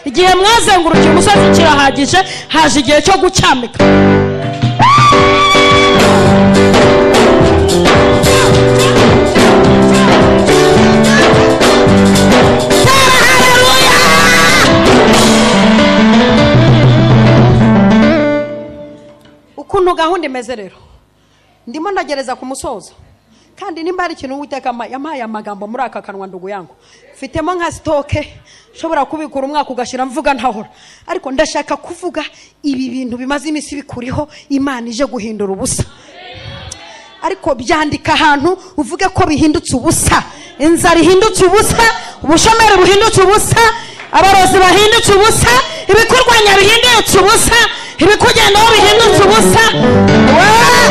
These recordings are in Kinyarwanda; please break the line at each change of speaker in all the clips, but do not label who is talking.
igihe mwazengurukiye umusozi kirahagije, haje igihe cyo gucyamika. Ukuntu gahunda imeze rero, ndimo ndagereza ku musozo, kandi nimba ari ikintu Uwiteka yampaye amagambo muri aka kanwa ndugu yangu, mfitemo nka stoke shobora kubikura umwaka ugashira mvuga ntahora, ariko ndashaka kuvuga ibi bintu bimaze imisi bikuriho Imana ije guhindura ubusa. Ariko byandika ahantu uvuge ko bihindutse ubusa, inzara ihindutse ubusa, ubushomeri buhindutse ubusa, abarozi bahindutse ubusa, ibikurwanya bihindutse ubusa, ibikugendaho bihindutse ubusa,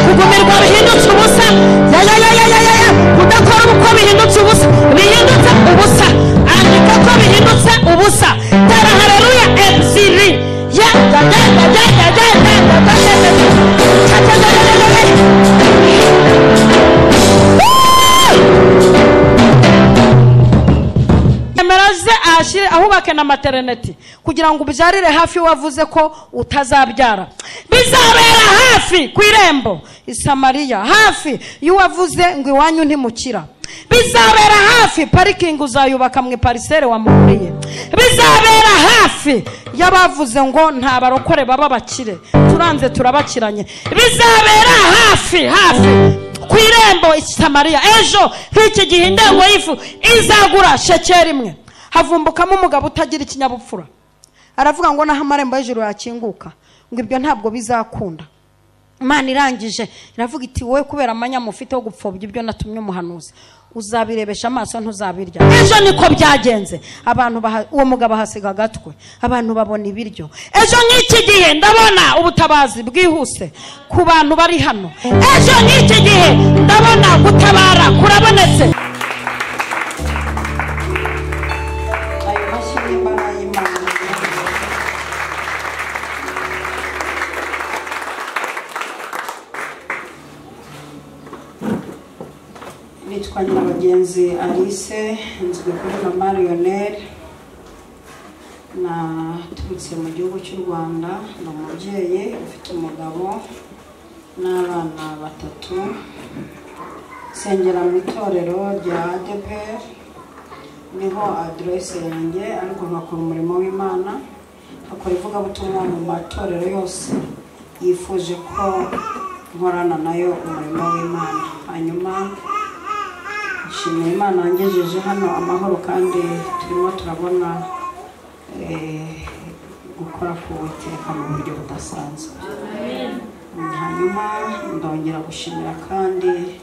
kugumirwa bihindutse ubusa, kudakora uko bihindutse ubusa, bihindutse ubusa. Andika ko bihindutse ubusa. Tera haleluya ebyiri ya emeraze ashire ahubake na maternity kugira ngo ubyarire hafi wavuze ko utazabyara. Bizabera hafi ku irembo i Samariya, hafi y'uwavuze ngo iwanyu ntimukira. Bizabera hafi parking uzayubaka mwe parisere wamuriye. Bizabera hafi yabavuze ngo nta barokore baba bakire, turanze turabakiranye. Bizabera hafi ku irembo i Samariya. Ejo nk'iki gihe indengo y'ifu izagura shekeri imwe. Havumbukamo umugabo utagira ikinyabupfura, aravuga ngo naho amarembo y'ijuru yakinguka, ngo ibyo ntabwo bizakunda. Imana irangije iravuga iti wowe kubera amanyama ufite wo gupfobya ibyo natumye umuhanuzi, uzabirebesha amaso ntuzabirya. Ejo niko byagenze, abantu uwo mugabo hasiga agatwe, abantu babona ibiryo. Ejo nk'iki gihe ndabona ubutabazi bwihuse ku bantu bari hano. Ejo nk'iki gihe ndabona gutabara kurabonetse.
Nitwa Nyirabagenzi Alice, nzwi kuri Mama Lionel, turutse mu gihugu cy'u Rwanda. Ni umubyeyi ufite umugabo n'abana 3, sengera mu itorero rya ADEPR, niho adresse yanjye, ariko nkakora umurimo w'Imana, akora ivugabutumwa mu matorero yose yifuje ko nkorana nayo umurimo w'Imana. Hanyuma nshimira Imana yangejeje hano amahoro, kandi turimo turabona gukora k'Uwiteka mu buryo budasanzwe. Hanyuma ndongera gushimira kandi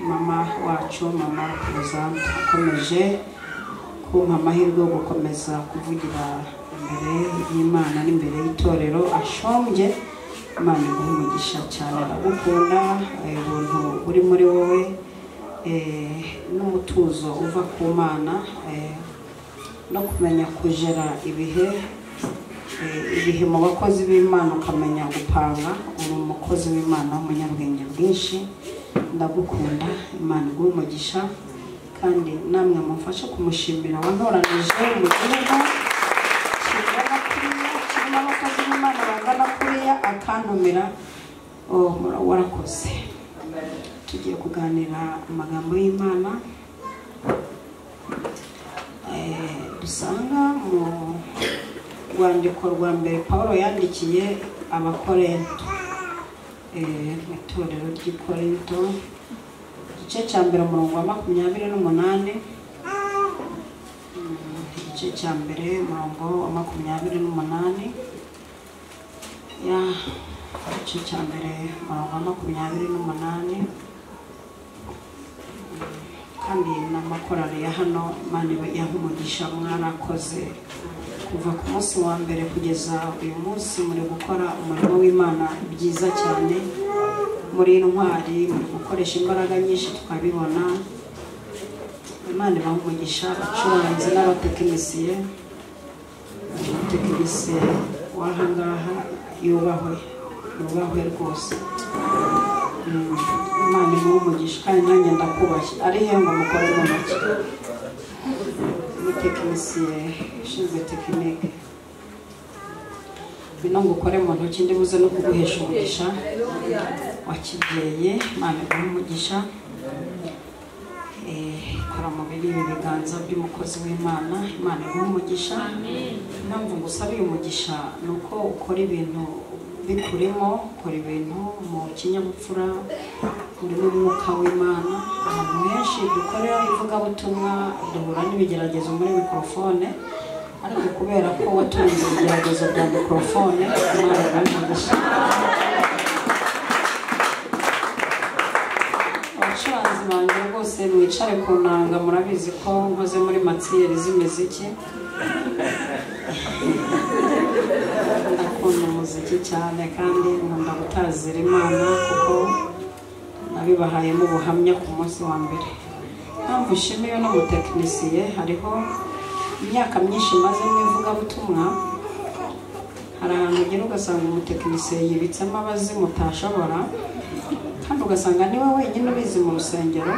mama wacu, mama Prezant, akomeje kumpa amahirwe yo gukomeza kuvugira imbere y'Imana n'imbere y'itorero ashombye. Imana iguhe umugisha cyane, ndagukunda, ubuntu buri muri wowe n'umutuzo uva ku Mana, no kumenya kujera ibihe mu bakozi b'Imana, ukamenya gupanga. Uri umukozi w'Imana w'umunyabwenge bwinshi, ndagukunda. Imana iguhe umugisha, kandi namwe mumfashe kumushimira wantoranije mu gihugu kirimo abakozi b'Imana bangana kuriya, akantumira. Warakoze. Tugiye kuganira amagambo y'Imana dusanga mu rwandiko rwa mbere Pawulo yandikiye Abakorinto, mu itorero ry'i Korinto, igice cya mbere umurongo wa 28, igice cya mbere umurongo wa 28, igice cya mbere umurongo wa 28. Kandi n'amakorari ya hano Imana yahumugisha, mwarakoze kuva ku munsi wa mbere kugeza uyu munsi, muri gukora umurimo w'Imana byiza cyane, muri intwari, muri gukoresha imbaraga nyinshi twabibona. Imana ibahumugisha, abacuranzi n'abatekinisiye, umutekinisiye w'ahangaha yubahwe rwose. Imana imuhe umugisha, kandi nanjye ndakubashye. Ari he ngo mukore mu ntoki? umutekinisiye ushinzwe tekinike bino ngukore mu ntoki ndibuze no kuguhesha umugisha wa kibyeyi Imana iguhe umugisha kora mu biri ibiganza by'umukozi w'Imana Imana iguhe umugisha impamvu ngusabiye umugisha nuko ukora ibintu bikurimo ukora ibintu mu kinyabupfura uri n'umwuka w'Imana abantu benshi dukorera ivugabutumwa duhura n'ibigeragezo muri mikrofone ariko kubera ko watunze ibigeragezo bya mikrofone Imana iguhe umugisha abacuranzi banjye rwose mwicare ku nanga murabizi ko nkoze muri matiyeri z'imiziki ndakunda umuziki cyane kandi nkunda gutazira Imana kuko nabibahayemo ubuhamya ku munsi wa mbere mpamvu nshimiye n'umutekinisiye hariho imyaka myinshi maze mu ivugabutumwa hari ahantu ugera ugasanga umutekinisiye yibitsemo abazimu utashobora kandi ugasanga niwe wenyine ubizi mu rusengero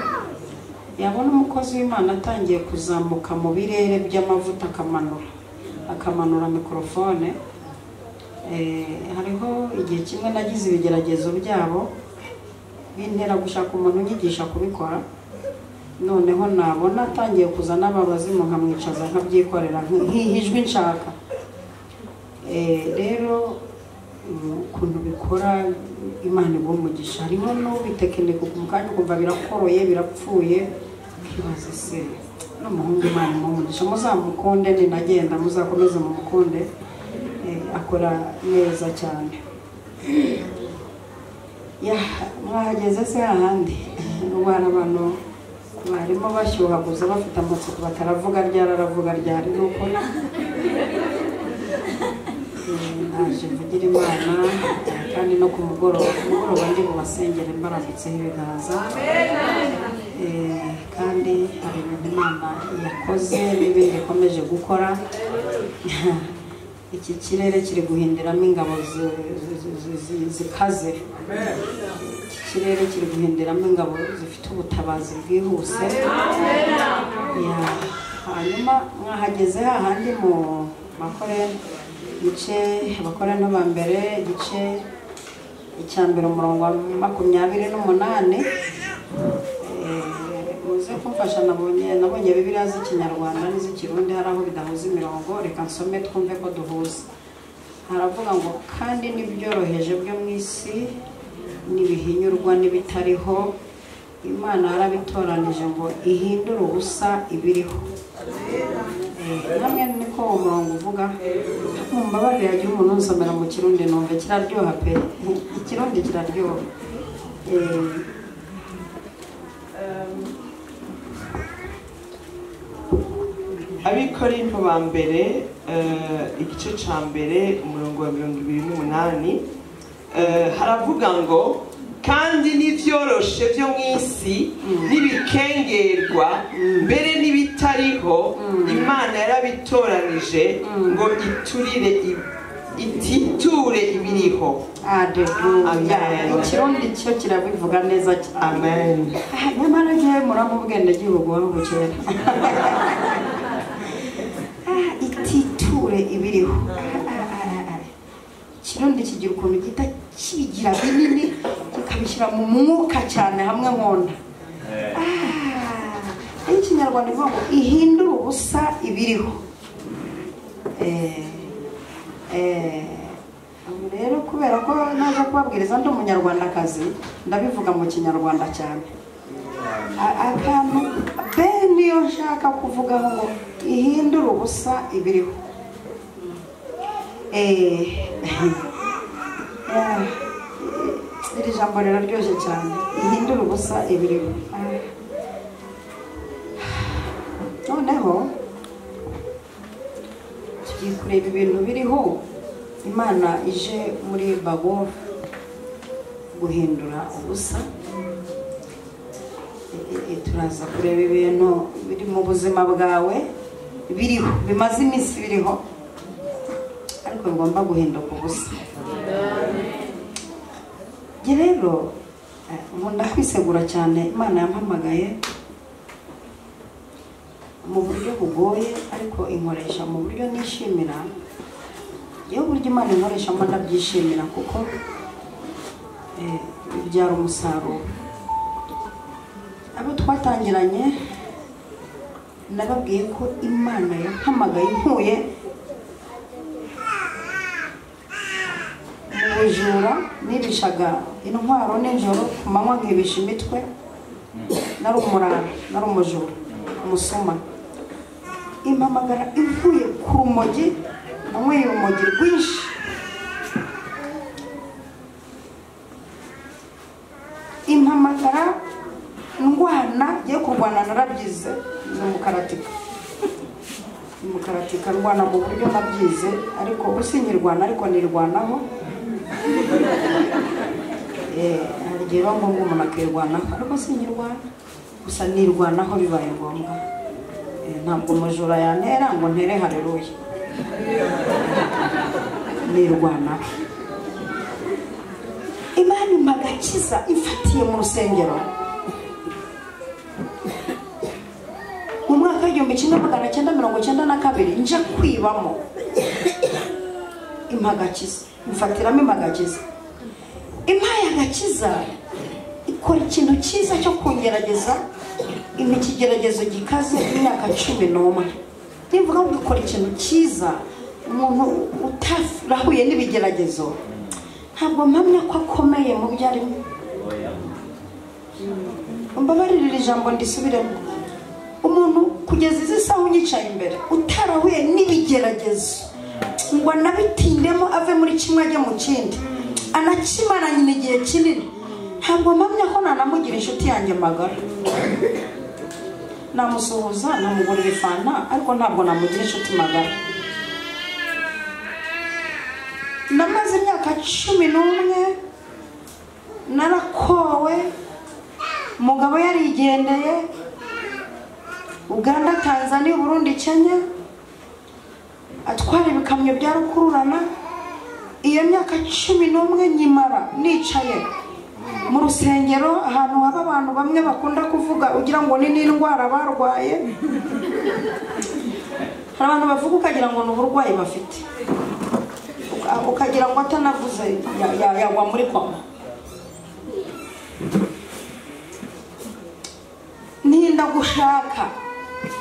yabona umukozi w'Imana atangiye kuzamuka mu birere by'amavuta akamanura mikrofone hariho igihe kimwe nagize ibigeragezo byabo bintera gushaka umuntu unyigisha kubikora noneho nabona atangiye kuzana ababazimu nkamwicaza nkabyikorera nk'ijwi nshaka rero ukuntu bikora Imana iguhe umugisha hariho n'ubitekinika mu kanya ukumva birakoroye birapfuye ukibaza se n'umuhungu Imana iguhe umugisha muzamukunde ninagenda muzakomeze mumukunde akora neza cyane mwahageze se ahandi n'ubu hari abantu barimo bashyuhaguza bafite amatsiko bataravuga ryari nuko naje mvugira Imana kandi no ku mugoroba ndi bubasengere mbarambitseho ibiganza kandi hari ibintu Imana yakoze n'ibindi ikomeje gukora iki kirere kiri guhindiramo ingabo zikaze iki kirere kiri guhindiramo ingabo zifite ubutabazi bwihuse hanyuma mwahageze hahandi mu bakore n'aba mbere igice icya mbere umurongo wa 28 muze kumfasha nabonye Bibiliya z'ikinyarwanda n'iz'ikirundi hari aho bidahuza imirongo reka nsome twumve ko duhuza haravuga ngo kandi n'ibyoroheje byo mu isi n'ibihinyurwa n'ibitariho Imana yarabitoranije ngo ihindure ubusa ibiriho namwe niko uwo murongo uvuga mumbabarire yagiye umuntu unsomera mu kirundi numve kiraryoha pe ikirundi kiraryoha
Abikorinto ba mbere igice ca mbere umurongo wa 28 haravuga ngo kandi n'ivyoroshe byo mw'isi n'ibikengerwa mbere n'ibitariho Imana yarabitoranije ngo ititure ibiriho. Amen.
Ikirundi cyo kirabivuga neza cyane.
Amen.
Nyamara je muramubwende gihugu aho kera. Ititure ibiriho. Ikirundi kigira ukuntu gita kigira binini kikabishyira mu mwuka cyane hamwe nkunda. Ikinyarwanda ivuga ngo ihindura ubusa ibiriho. Rero kubera ko naje kubabwiriza ndi umunyarwandakazi ndabivuga mu kinyarwanda cyane. Akantu niyo nshaka kuvuga ngo ihindura ubusa ibiriho. Iri jambo riraryoshye cyane, ihindura ubusa ibiriho. Noneho tugiye kureba ibintu biriho Imana ije muri Babo guhindura ubusa. Turaza kureba ibintu biri mu buzima bwawe biriho bimaze iminsi biriho ariko ngomba guhinduka ubusa. Rero nkunda kwisegura cyane. Imana yampamagaye mu buryo bugoye ariko inkoresha mu buryo nishimira. Yewe buryo Imana inkoresha mo ndabyishimira kuko bibyara umusaruro. Abo twatangiranye nababwiye ko Imana yampamagaye inkuye mu bujura, nibishaga intwaro nijoro ku manywa nkibisha imitwe. Nari umurara, nari umujura, umusuma. Impamagara inkuye ku rumogi, nanyweye urumogi rwinshi. Impamagara ndwana, ngiye kurwana narabyize mukaratika ndwana mu buryo nabyize, ariko usinyirwana ariko nirwanaho. Hari igihe biba ngombwa umuntu akirwanaho ariko sinyirwana, gusa nirwanaho bibaye ngombwa. Ntabwo umujura yantera ngo ntere haleluya, nirwanaho. Imana impagakiza ifatiye mu rusengero mu mwaka w'igihumbi kimwe magana cyenda mirongo cyenda na kabiri, nje kwibamo impagakiza, mfatiramo impagakiza. Impaye agakiza ikora ikintu cyiza cyo kungerageza, ikigeragezo gikaze imyaka 11. Nimvuga ngo ikora ikintu cyiza, umuntu utarahuye n'ibigeragezo ntabwo mpamya ko akomeye mu byarimo. Mbabaririra ijambo ndisubiremo. Umuntu kugeza izi saha unyicaye imbere utarahuye n'ibigeragezo ngo nabitindemo ave muri kimwe ajye mu kindi, anakimaranye n'igihe kinini, ntabwo mpamya ko nanamugira inshuti yanjye magara. Namusuhuza, namugurira ifana, ariko ntabwo namugira inshuti magara. Namaze imyaka 11 narakowe, umugabo yarigendeye Uganda, Tanzania, Burundi, Kenya, atwara ibikamyo bya rukururana. Iyo myaka 11 nyimara nicaye mu rusengero ahantu haba abantu bamwe bakunda kuvuga ugira ngo ni n'indwara barwaye. Hari abantu bavuga ukagira ngo ni uburwayi bafite, ukagira ngo atanavuze yagwa muri koma. Ninda gushaka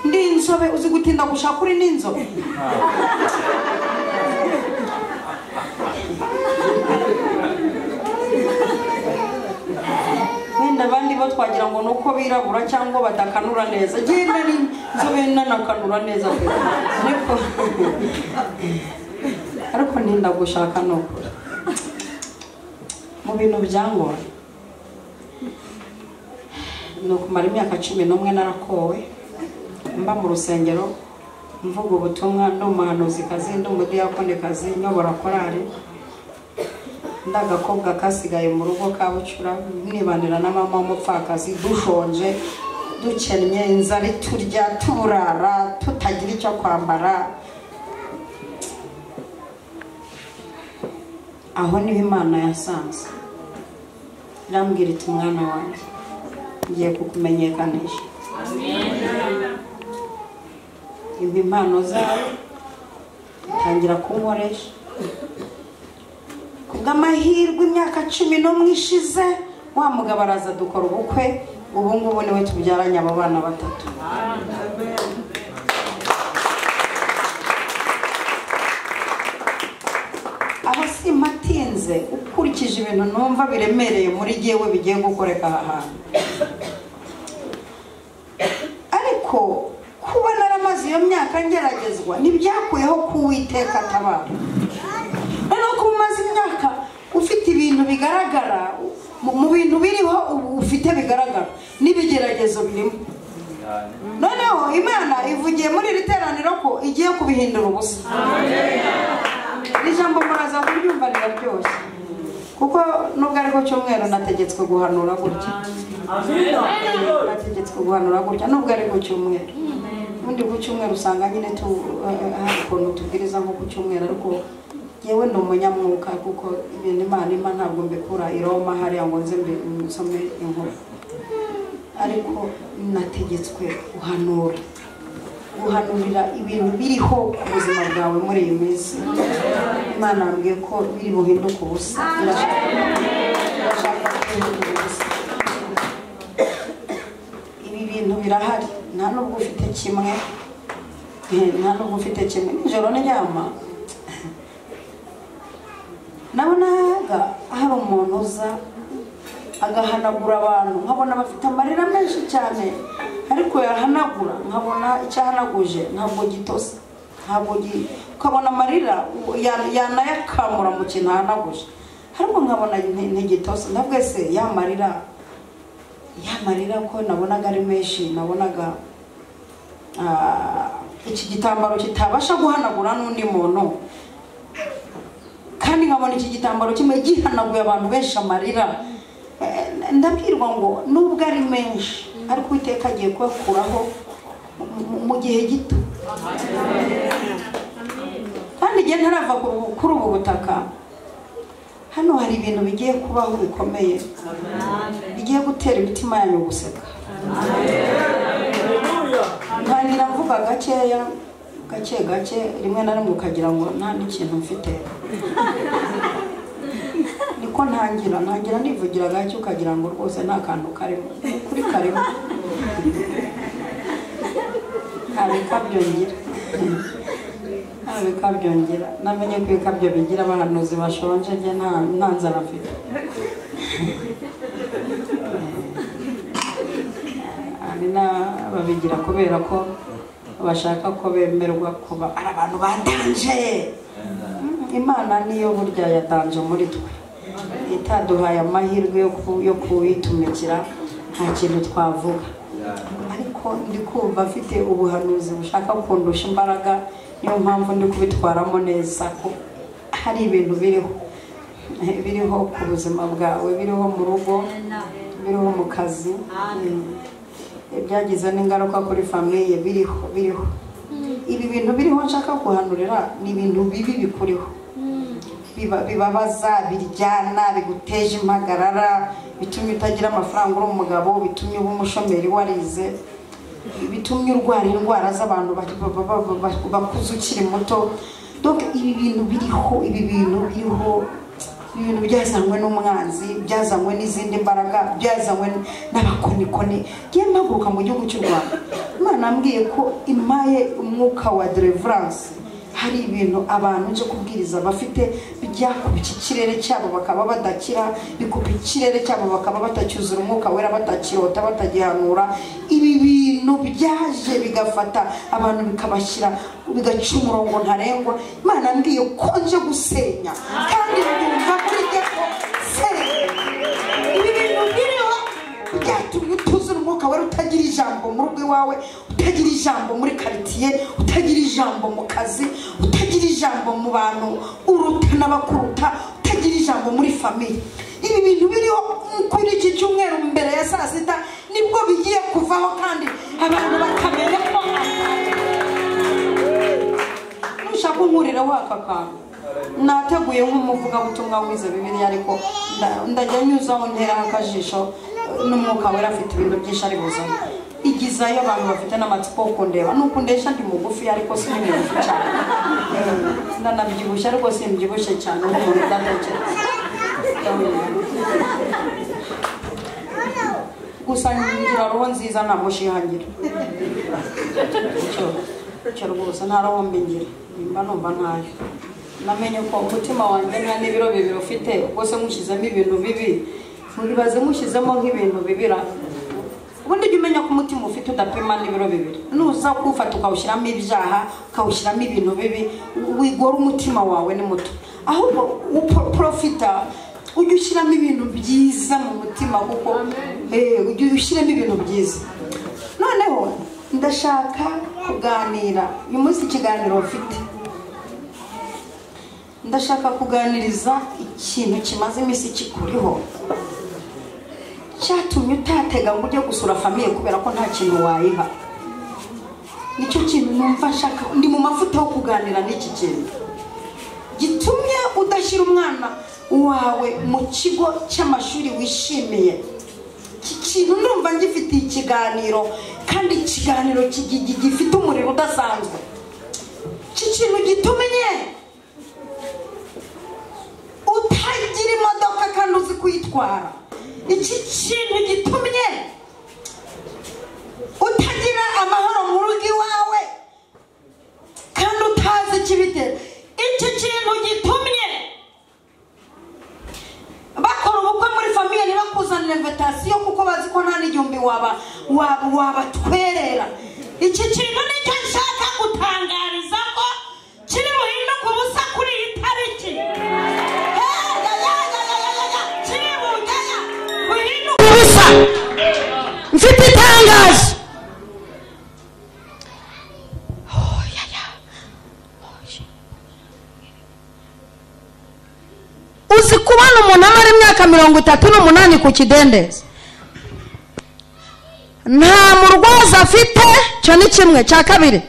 ndi inzobe, uzi gutinda gushaka uri n'inzobe. Wenda abandi bo twagira ngo nuko birabura cyangwa badakanura neza. Genda ni inzobe nanakanura neza ariko ninda gushaka nuko mu bintu byangora. Nukumara imyaka 11 narakowe, mba mu rusengero mvuga ubutumwa, ndo umuhanuzi kazi, ndo umudiyakoni kazi, nyobora korari. Ndagakobwa kasigaye mu rugo kabucura, nibanira na mama w'umupfakazi, dushonje, dukennye, inzara turya, tuburara, tutagira icyo kwambara. Aho niho Imana yasanze, irambwira iti mwana wanjye ngiye kukumenyekanisha. Impano zawe tangira kunkoresha. Kubw'amahirwe imyaka 11 ishize, wa mugabo araza dukora ubukwe. Ubu ngubu niwe tubyaranye abo bana 3. Aho simatinze ukurikije ibintu numva biremereye muri jewe bigiye gukoreka aha hantu. Ariko kuba naramaze iyo myaka ngeragezwa ntibyakuyeho kuwiteka tabara. Rero ko umaze imyaka ufite ibintu bigaragara, mu bintu biriho ufite bigaragara n'ibigeragezo birimo. Noneho Imana ivugiye muri iri teraniro ko igiye kubihindura ubusa. Ijambo muraza kuryumva riraryoshye, kuko nubwo ariko cyumweru nategetswe guhanura gutya. Nategetswe guhanura gutya nubwo ariko cyumweru. Ubundi ku cyumweru usanga nyine hari ukuntu tubwiriza nko ku cyumweru, ariko yewe ndo umunyamwuka kuko ibintu Imana ntabwo mbikura i Roma hariya ngo nze nsome inkuru. Ariko nategetswe guhanura guhanurira ibintu biriho ku buzima bwawe muri iyi minsi. Imana yambwiye ko biri buhinduke ubusa. Irashaka guhinduka ubusa. Ibi bintu birahari, nta nubwo ufite kimwe, nijoro n'iryama nabonaga hari umuntu uza agahanagura abantu, nkabona bafite amarira menshi cyane, ariko yahanagura nkabona icyahanaguje ntabwo gitose, ukabona amarira yanayakamura mu kintu ahanaguje, ariko nkabona ntigitose. Ndavuga se yamarira ko nabonaga ari menshi, nabonaga iki gitambaro kitabasha guhanagura n'undi muntu, kandi nkabona iki gitambaro kimwe gihanaguye abantu benshi amarira. Ndabwirwa ngo nubwo ari menshi ariko Uwiteka agiye kuyakuraho mu gihe gito, kandi igihe ntarava kuri ubu butaka hano hari ibintu bigiye kubaho bikomeye, bigiye gutera imitima yanyu guseka. Ntangira mvuga gakeya gake, rimwe na rimwe ukagira ngo nta n'ikintu mfite, niko ntangira nivugira gake ukagira ngo rwose nta kantu karimo, kuri karimo abikabyongera. Namenye ko ibikabyo bigira abahanuzi bashonje, njye nta nzara mfite. Hari n'ababigira kubera ko bashaka ko bemerwa kuba ari abantu badanje. Imana niyo burya yadanje muri twe, itaduhaye amahirwe yo kuyitumikira nta kintu twavuga, ariko ndi kumva afite ubuhanuzi bushaka kundusha imbaraga. Niyo mpamvu ndi kubitwaramo neza ko hari ibintu biriho ku buzima bwawe, biriho mu rugo, biriho mu kazi, byagize n'ingaruka kuri famiye, biriho ibi bintu biriho nshaka kuhanurira. Ni ibintu bibi bikuriho, bibabaza, biryana, biguteje impagarara, bitumye utagira amafaranga uri umugabo, bitumye uba umushomeri warize, bitumye urwara indwara z'abantu bakuze ukiri muto. Donc ibi bintu biriho, ibintu byazanywe n'umwanzi, byazanywe n'izindi mbaraga, byazanywe n'abakonikoni. Ngiye mpaguruka mu gihugu cy'u Rwanda, Imana ambwiye ko impaye umwuka wa deliverance. Hari ibintu abantu nje kubwiriza bafite byakubye ikirere cyabo bakaba badakira, bikubye ikirere cyabo bakaba batacyuzura umwuka wera, batakirota, batagihanura. Ibi bintu byaje bigafata abantu bikabashyira, bigaca umurongo ntarengwa. Imana ambwiye ko nje gusenya, kandi ndumva kuri ko ibi bintu biriho byatumye utuzura umwuka wera, utagira ijambo mu rugo iwawe, utagira ijambo muri quartier, utagira ijambo mu kazi, utagira ijambo mu bantu uruta n'abakuruta, utagira ijambo muri famille. Ibi bintu biriho kuri iki cyumweru mbere ya saa sita nibwo bigiye kuvaho, kandi abantu bakamenya ko nushaka nkurira wakaka. Nateguye nk'umuvugabutumwa wize Bibiliya, ariko ndajya nyuzaho ntera akajisho n'umwuka wera afite ibintu byinshi ari buzana. Igizayo abantu bafite n'amatsiko yo kundeba, nuko ndesha ndi mugufi ariko si mugufi cyane, ndanabyibushye ariko simbyibushye cyane nk'umuntu udatekereza. Gusa ngira roho nziza ntabwo shihangira icyo rwose, nta roho mbi ngira, mba numva ntayo. Namenye ko umutima wanjye nta n'ibiro bibiri ufite, rwose nkushyizemo ibintu bibi, mwibaze nkushyizemo nk'ibintu bibira. Ubundi jya umenya ko umutima ufite udapima n'ibiro bibiri. Nuza kuwufata ukawushyiramo ibyaha, ukawushyiramo ibintu bibi, wigora umutima wawe ni muto. Ahubwo uprofita, ujye ushyiramo ibintu byiza mu mutima, kuko ujye ushyiramo ibintu byiza. Noneho ndashaka kuganira uyu munsi, ikiganiro mfite, ndashaka kuganiriza ikintu kimaze iminsi kikuriho, cyatumye utatega ngo ujye gusura famiye kubera ko nta kintu wayiha. Nicyo kintu numva nshaka, ndi mu mafuta yo kuganira n'iki kintu gitumye udashyira umwana wawe mu kigo cy'amashuri wishimiye. Iki kintu ndumva ngifitiye ikiganiro
kandi ikiganiro gifite umuriro udasanzwe. Iki kintu gitumye utagira imodoka kandi uzi kuyitwara. Iki kintu gitumye utagira amahoro mu rugo iwawe kandi utazi ikibitera. Iki kintu gitumye bakora ubukwe muri famiye ntibakuzanira invitation kuko bazi ko nta n'igihumbi wabatwerera. Iki kintu nicyo nshaka gutangariza ko kiri buhinduke ubusa kuri iyi tariki. Kiri buhinduke ubusa. Mfite itangazo. Uzi kubana umuntu amara imyaka 38 ku kidendezi, nta murwaza afite, cyo ni kimwe. Cya kabiri,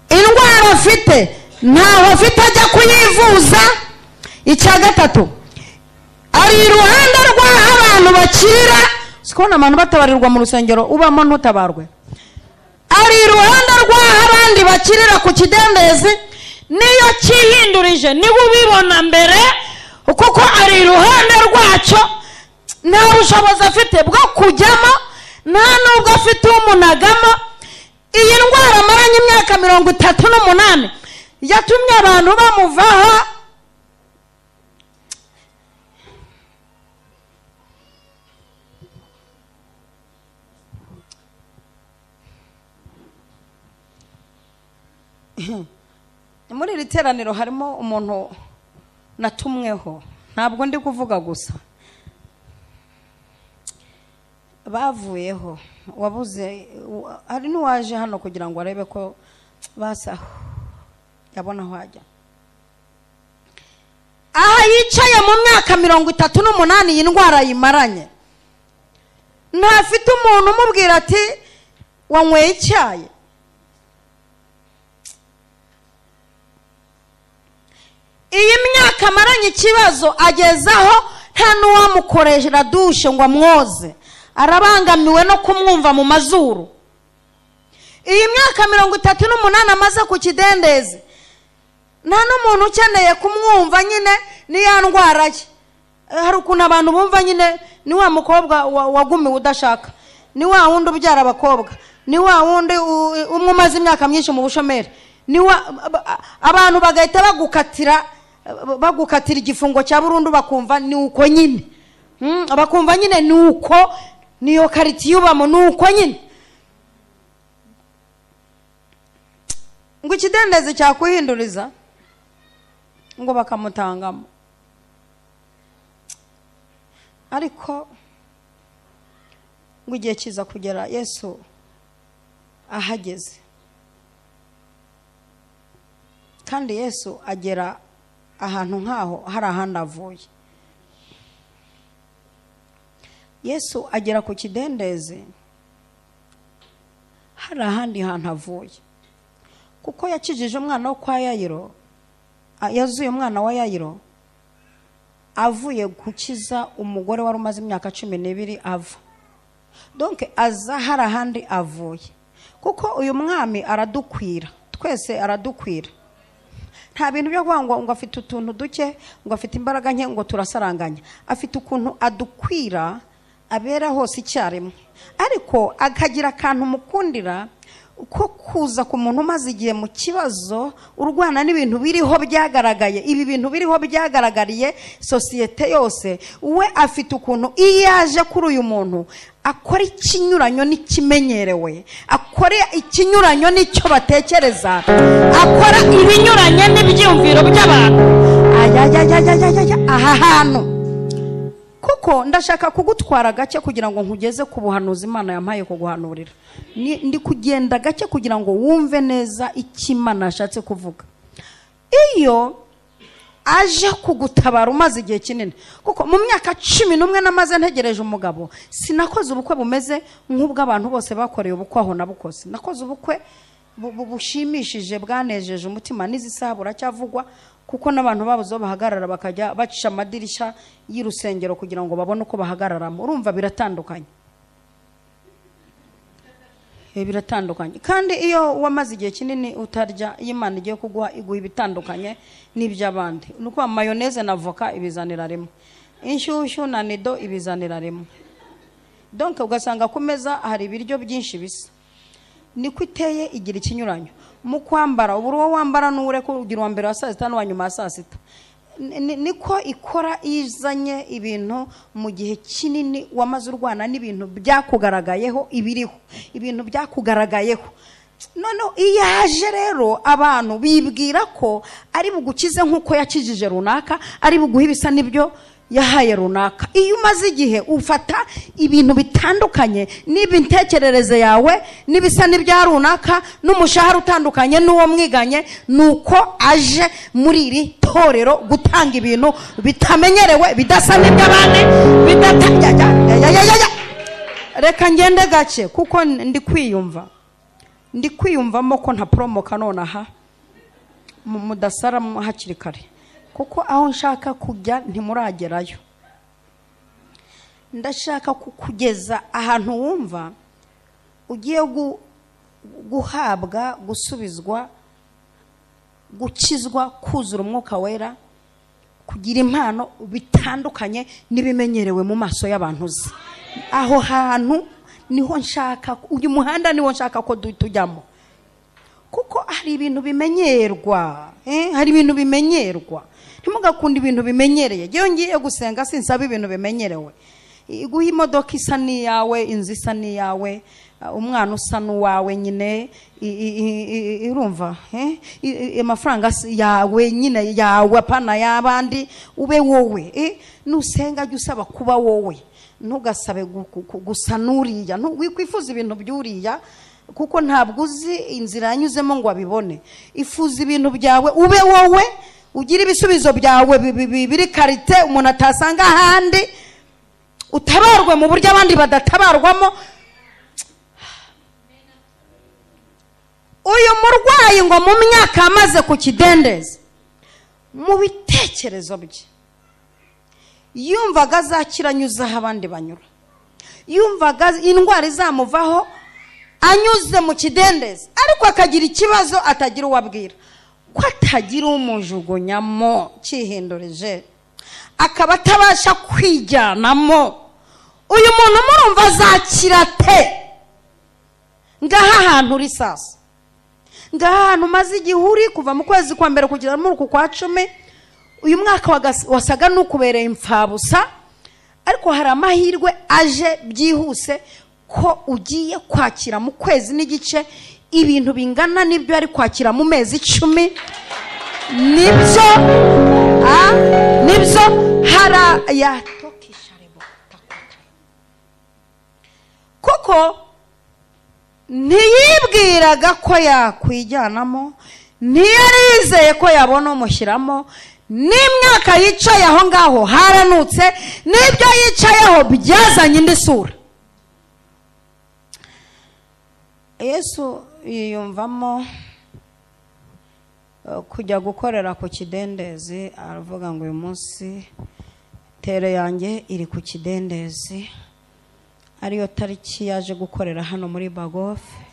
indwara afite ntaho afite ajya kuyivuza. Icya gatatu, ari iruhande rw'aho abantu bakira. Sikona abantu batabarirwa mu rusengero ubamo ntutabarwe. Ari iruhande rw'aho abandi bakirira ku kidendezi. Niyo kihindurije niwe ubibona mbere, kuko ari iruhande rwacyo. Nta bushobozi afite bwo kujyamo, nta nubwo afite umunagamo. Iyi ndwara amaranye imyaka 38 yatumye abantu bamuvaho. Muri iri teraniro harimo umuntu natumweho, ntabwo ndi kuvuga gusa, bavuyeho. Wabuze, hari n'uwaje hano kugira ngo arebe ko basa yabona aho ajya. Aha yicaye mu myaka 38 iyi ndwara yimaranye, ntafite umuntu umubwira ati wanyweye icyayi. Iyi myaka amaranye ikibazo agezaho nta n'uwamukoresha dushe ngo amwoze, arabangamiwe no kumwumva mu mazuru. Iyi myaka 38 amaze ku kidendezi, nta n'umuntu ukeneye kumwumva. Nyine ni ya ndwara ye. Hari ukuntu abantu bumva nyine ni wa mukobwa wagumiwe udashaka, ni wa wundi ubyara abakobwa, ni wa wundi umwe umaze imyaka myinshi mu bushomeri, ni wa abantu bagahita bagukatira igifungo cya burundu bakumva ni uko nyine. Bakumva nyine ni uko niyo kariti yubamo ni uko nyine. Ngo ikidendezi cyakuhinduriza ngo bakamutangamo. Ariko ngo igihe kiza kugera Yesu ahageze, kandi Yesu agera ahantu nkaho hari ahandi avuye. Yesu agera ku kidendezi hari ahandi hantu avuye, kuko yakijije umwana wo kwa Yayiro. Yazuye umwana wa Yayiro avuye gukiza umugore wari umaze imyaka 12 ava. Donc aza hari ahandi avuye, kuko uyu mwami aradukwira, twese aradukwira. Nta bintu byo kuvuga ngo afite utuntu duke, ngo afite imbaraga nke, ngo turasaranganya. Afite ukuntu adukwira abera hose icyarimwe, ariko akagira akantu mukundira ko kuza ku muntu umaze igihe mu kibazo, urwana n'ibintu biriho byagaragaye. Ibi bintu biriho byagaragariye sosiyete yose. We afite ukuntu iyo yaje kuri uyu muntu akora ikinyuranyo n'ikimenyerewe, akora ikinyuranyo n'icyo batekereza, akora ibinyuranye n'ibyumviro by'abantu. Aha hantu kuko ndashaka kugutwara gake kugira ngo nkugeze ku buhanuzi Imana yampaye kuguhanurira. Ndi kugenda gake kugira ngo wumve neza icyo Imana yashatse kuvuga. Iyo aje kugutabara umaze igihe kinini, kuko mu myaka 11 namaze ntegereje umugabo, sinakoze ubukwe bumeze nk'ubw'abantu bose bakoreye ubukwe aho nabukoze. Nakoze ubukwe bushimishije bwanejeje umutima. N'izisabura cyavugwa, kuko n'abantu babuze bahagarara bakajya bacisha amadirisha y'irusengero kugira ngo babone uko bahagararamo. Urumva biratandukanye. biratandukanye. Kandi iyo wamaze igihe kinini utarya, Imana igiye kuguha iguha ibitandukanye n'iby'abandi. Nuko mayoneze na avoka ibizanira rimwe, inshyushyu na nido ibizanira rimwe. Donc ugasanga ku meza hari ibiryo byinshi bisa. Niko iteye igira ikinyuranyo mu kwambara. Uburo wo wambara n'ure ko ugira wa mbere wa saa sita n'uwa nyuma ya saa sita. Niko ikora izanye ibintu mu gihe kinini wamaze urwana n'ibintu byakugaragayeho, ibintu byakugaragayeho. None iyaje rero abantu bibwira ko ari bugukize nkuko yakijije runaka, ari buguha ibisa nibyo yahaye runaka. Iyo umaze igihe ufata ibintu bitandukanye n'ibintekerereze yawe n'ibisa n'ibya runaka n'umushahara utandukanye n'uwo mwiganye, nuko aje muri iri torero gutanga ibintu bitamenyerewe, bidasa n'iby'abandi, reka ngende gake kuko ndi kwiyumvamo ko nta promoka nonaha mudasara hakiri kare, kuko aho nshaka kujya ntimuragerayo. Ndashaka kukugeza ahantu wumva ugiye guhabwa, gusubizwa, gukizwa, kuzura umwuka wera, kugira impano bitandukanye n'ibimenyerewe mu maso y'abantu uzi. Aho hantu niho nshaka, uyu muhanda niho nshaka ko tujyamo, kuko hari ibintu bimenyerwa, hari ibintu bimenyerwa. Ntimugakunda ibintu bimenyereye. Giye ngiye gusenga sinsaba ibintu bimenyerewe. Iguha imodoka isa n'iyawe, inzu isa n'iyawe, umwana usa n'uwawe nyine, urumva amafaranga yawe nyine yawe apana y'abandi, ube wowe. Nusenga jya usaba kuba wowe, ntugasabe gusa n'uriya, wikwifuza ibintu by'uriya kuko ntabwo uzi inzira yanyuzemo ngo abibone. Ifuza ibintu byawe, ube wowe, ugira ibisubizo byawe biri karite umuntu atasanga ahandi, utabarwe mu buryo abandi badatabarwamo. Uyu murwayi ngo mu myaka amaze ku kidendezi, mu bitekerezo bye yumvaga azakira anyuze aho abandi banyura, yumvaga indwara izamuvaho anyuze mu kidendezi, ariko akagira ikibazo atagira uwabwira, ko atagira umujugunyamo cyihindurije, akaba atabasha kwijyanamo. Uyu muntu murumva azakira te? Ngaha ahantu uri sasa, ngaha ahantu umaze igihe uri kuva mu kwezi kwa mbere kugera muri uku kwa 10, uyu mwaka wasaga n'ukubereye impfabusa, ariko hari amahirwe aje byihuse ko ugiye kwakira mu kwezi n'igice ibintu bingana n'ibyo ari kwakira mu mezi 10. Nibyo hara ya tokisharebo kuko ntiyibwiraga ko yakwijyanamo, ntiyarizeye ko yabona umushyiramo. N'imyaka yicaye aho ngaho haranutse, n'ibyo yicayeho byazanye indi sura. Yesu yiyumvamo kujya gukorera ku kidendezi, aravuga ngo uyu munsi tere yanjye iri ku kidendezi, ariyo tariki yaje gukorera hano muri Bagofe.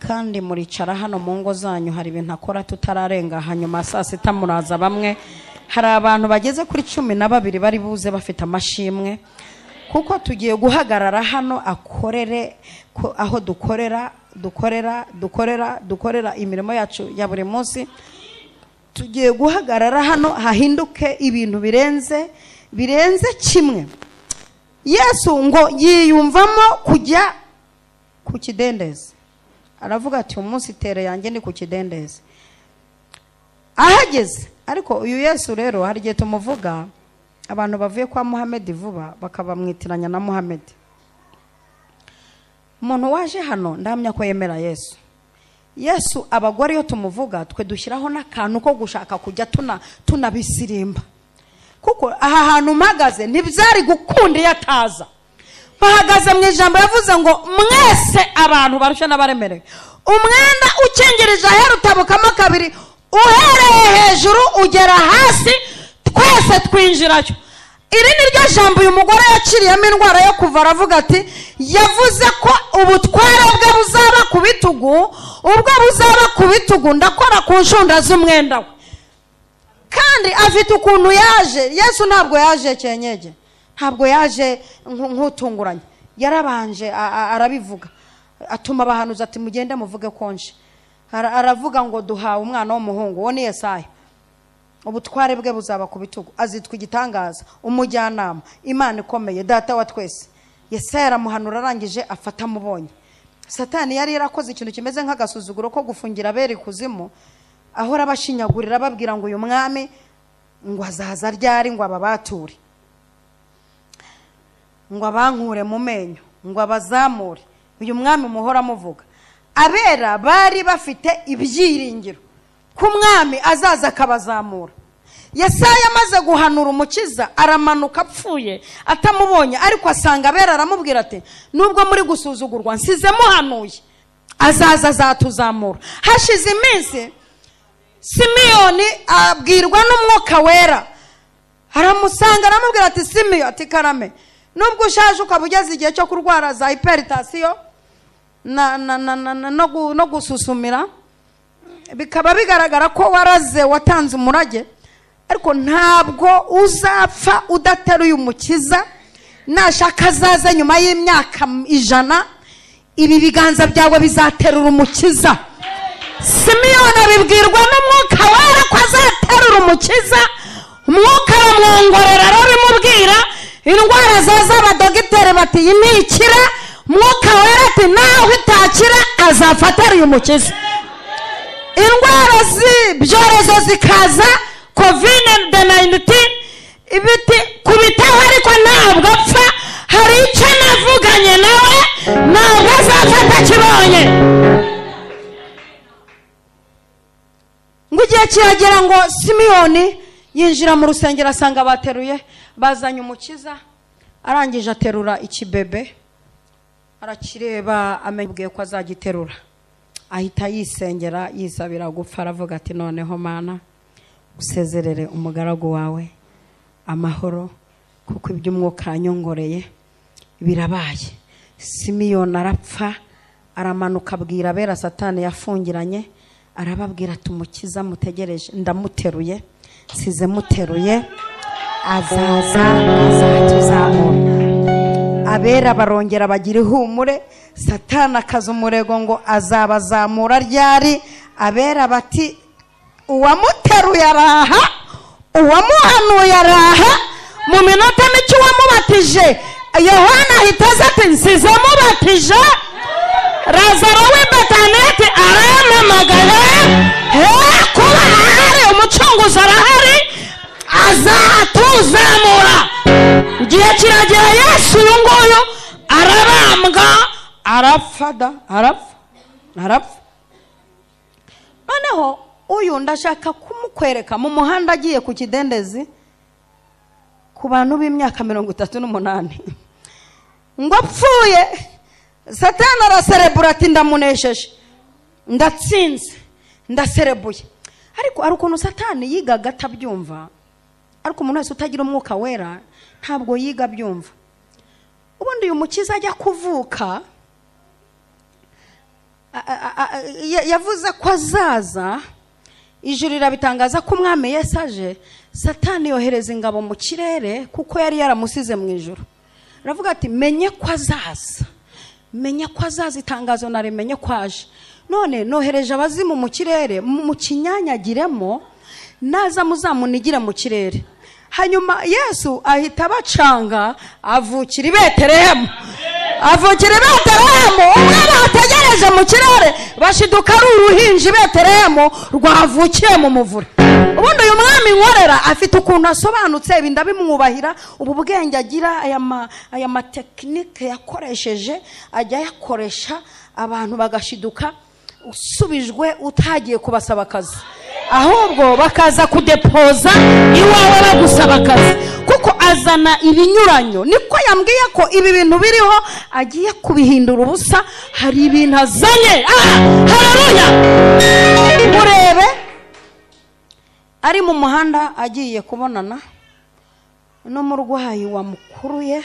Kandi muricara hano mu ngo zanyu, hari ibintu akora tutararenga, hanyuma saa sita muraza bamwe. Hari abantu bageze kuri 12 bari buze bafite amashimwe, kuko tugiye guhagarara hano akorere aho dukorera imirimo yacu ya buri munsi. Tugiye guhagarara hano hahinduke ibintu birenze kimwe. Yesu ngo yiyumvamo kujya ku kidendezi, aravuga ati umunsi tere yanjye ni ku kidendezi. Ahageze, ariko uyu Yesu rero hari gihe tumuvuga abantu bavuye kwa Muhammad vuba bakabamwitiranya na Muhammad. Umuntu waje hano ndamya ko yemera Yesu. Yesu abagore yo tumuvuga twe dushyiraho n'akantu ko gushaka kujya tunabisirimba, kuko aha hantu mpagaze ntibyari gukunda yataza. Bahagaze mu ijambo yavuze ngo mwese abantu barusha n'abaremerewe, umwenda ukengereje ahera utabukamo 2, uhereye hejuru ugera hasi, twese twinjirayo. iri ni ryo jambo uyu mugore yaciriyemo indwara yo kuva, aravuga ati yavuze ko ubutware bwe buzaba ku bitugu, ubwo buzaba ku bitugu ndakora ku nshunda z'umwenda we. Kandi afite ukuntu yaje. Yesu ntabwo yaje cyenyege, ntabwo yaje nk'utunguranye, yarabanje arabivuga, atuma abahanuzi ati mugende muvuge konje. Aravuga ngo duhawe umwana w'umuhungu, uwo ni Yesaya, ubutware bwe buzaba ku bitugu, azitwa igitangaza, umujyanama, Imana ikomeye, data wa twese. Yesaya aramuhanura, arangije afata amubonye. Satani yari yarakoze ikintu kimeze nk'agasuzuguro ko gufungira abera ikuzimu, ahora abashinyagurira babwira ngo uyu mwami ngo azaza ryari, ngo ababature, ngo abankure mu menyo, ngo abazamure. Uyu mwami muhora muvuga. Abera bari bafite ibyiringiro ko umwami azaza akabazamura. Yesaya amaze guhanura umukiza, aramanuka apfuye atamubonye, ariko asanga abera, aramubwira ati nubwo muri gusuzugurwa nsize muhanuye, azaza azatuzamura. Hashize iminsi Simiyoni abwirwa n'umwuka wera, aramusanga aramubwira ati Simiyo, ati karame, nubwo ushaje ukaba ugeze igihe cyo kurwara za hypertension no gususumira, bikaba bigaragara ko waraze, watanze umurage, ariko ntabwo uzapfa udateruye umukiza. Nashaka azaza nyuma y'imyaka 100, ibi biganza byawe bizaterura umukiza. Simiyoni abibwirwa n'umwuka wera ko azaterura umukiza. Umwuka aramwongorera, arabimubwira, indwara zaza abadogiteri bati iyi ntikira. Umwuka wera ati nawe itakira azapfa ateruye umukiza. Indwara z'ibyorezo zikaza, COVID-19, ibiti kubitaho, ariko ntabwo apfa. Hari icyo navuganye nawe, ntabwo azapfa atakibonye. Ngo igihe kiragera ngo Simiyoni yinjira mu rusengero, asanga bateruye, bazanye umukiza. Arangije aterura ikibebe, arakireba, amubwiye ko azagiterura, ahita yisengera, yisabira gupfa. Aravuga ati noneho Mana usezerere umugaragu wawe amahoro, kuko iby'umwuka anyongoreye birabaye. Simiyoni arapfa, aramanuka abwira abera Satani yafungiranye, arababwira ati umukiza mutegereje ndamuteruye, size muteruye, azaza azatuzamura. Abera barongera bagira ihumure. Satani akaza umurego ngo azabazamura ryari. Abera bati uwamuteruye araha, uwamuhanuye araha. Mu minota mike uwamubatije Yohana ahita aza ati nsize mubatije. Lazaro w'i Betaneti arampamagaye, kuba ahari umucunguzi arahari, azatuzamura. Igihe kiragera Yesu uyu nguyu arabambwa, arapfa. Noneho uyu ndashaka kumukwereka mu muhanda agiye ku kidendezi, ku bantu b'imyaka 38, ngo apfuye. Satani araserebura ati ndamunesheje, ndatsinze, ndaserebuye. Ariko ari ukuntu Satani yigaga atabyumva. Ariko umuntu wese utagira umwuka wera ntabwo yiga byumva. Ubundi uyu mukiza ajya kuvuka, yavuze ko azaza, ijuru rirabitangaza ko umwami Yesu aje. Satani yohereza ingabo mu kirere, kuko yari yaramusize mu ijuru. Aravuga ati menye ko azaza, menye ko azaza, itangazo narimenye ko aje. None nohereje abazimu mu kirere, mu kinyanyagiremo, naza muzamunigire mu kirere. Hanyuma Yesu ahita abacanga, avukira i Betelehemu. Avukira i Betelehemu, umwana bategereje mu kirere, bashiduka ari uruhinja i Betelehemu rwavukiye mu muvure. Ubundi uyu mwami nkorera afite ukuntu asobanutse, ibi ndabimwubahira. Ubu bwenge agira, aya matekinike yakoresheje, ajya yakoresha abantu bagashiduka usubijwe utagiye kubasaba akazi, ahubwo bakaza kudepoza iwawe bagusaba akazi, kuko azana ibinyuranyo. Niko yambwiye ko ibi bintu biriho agiye kubihindura ubusa. Hari ibintu azanye. Haleluya! Murebe ari mu muhanda agiye kubonana n'umurwayi wamukuruye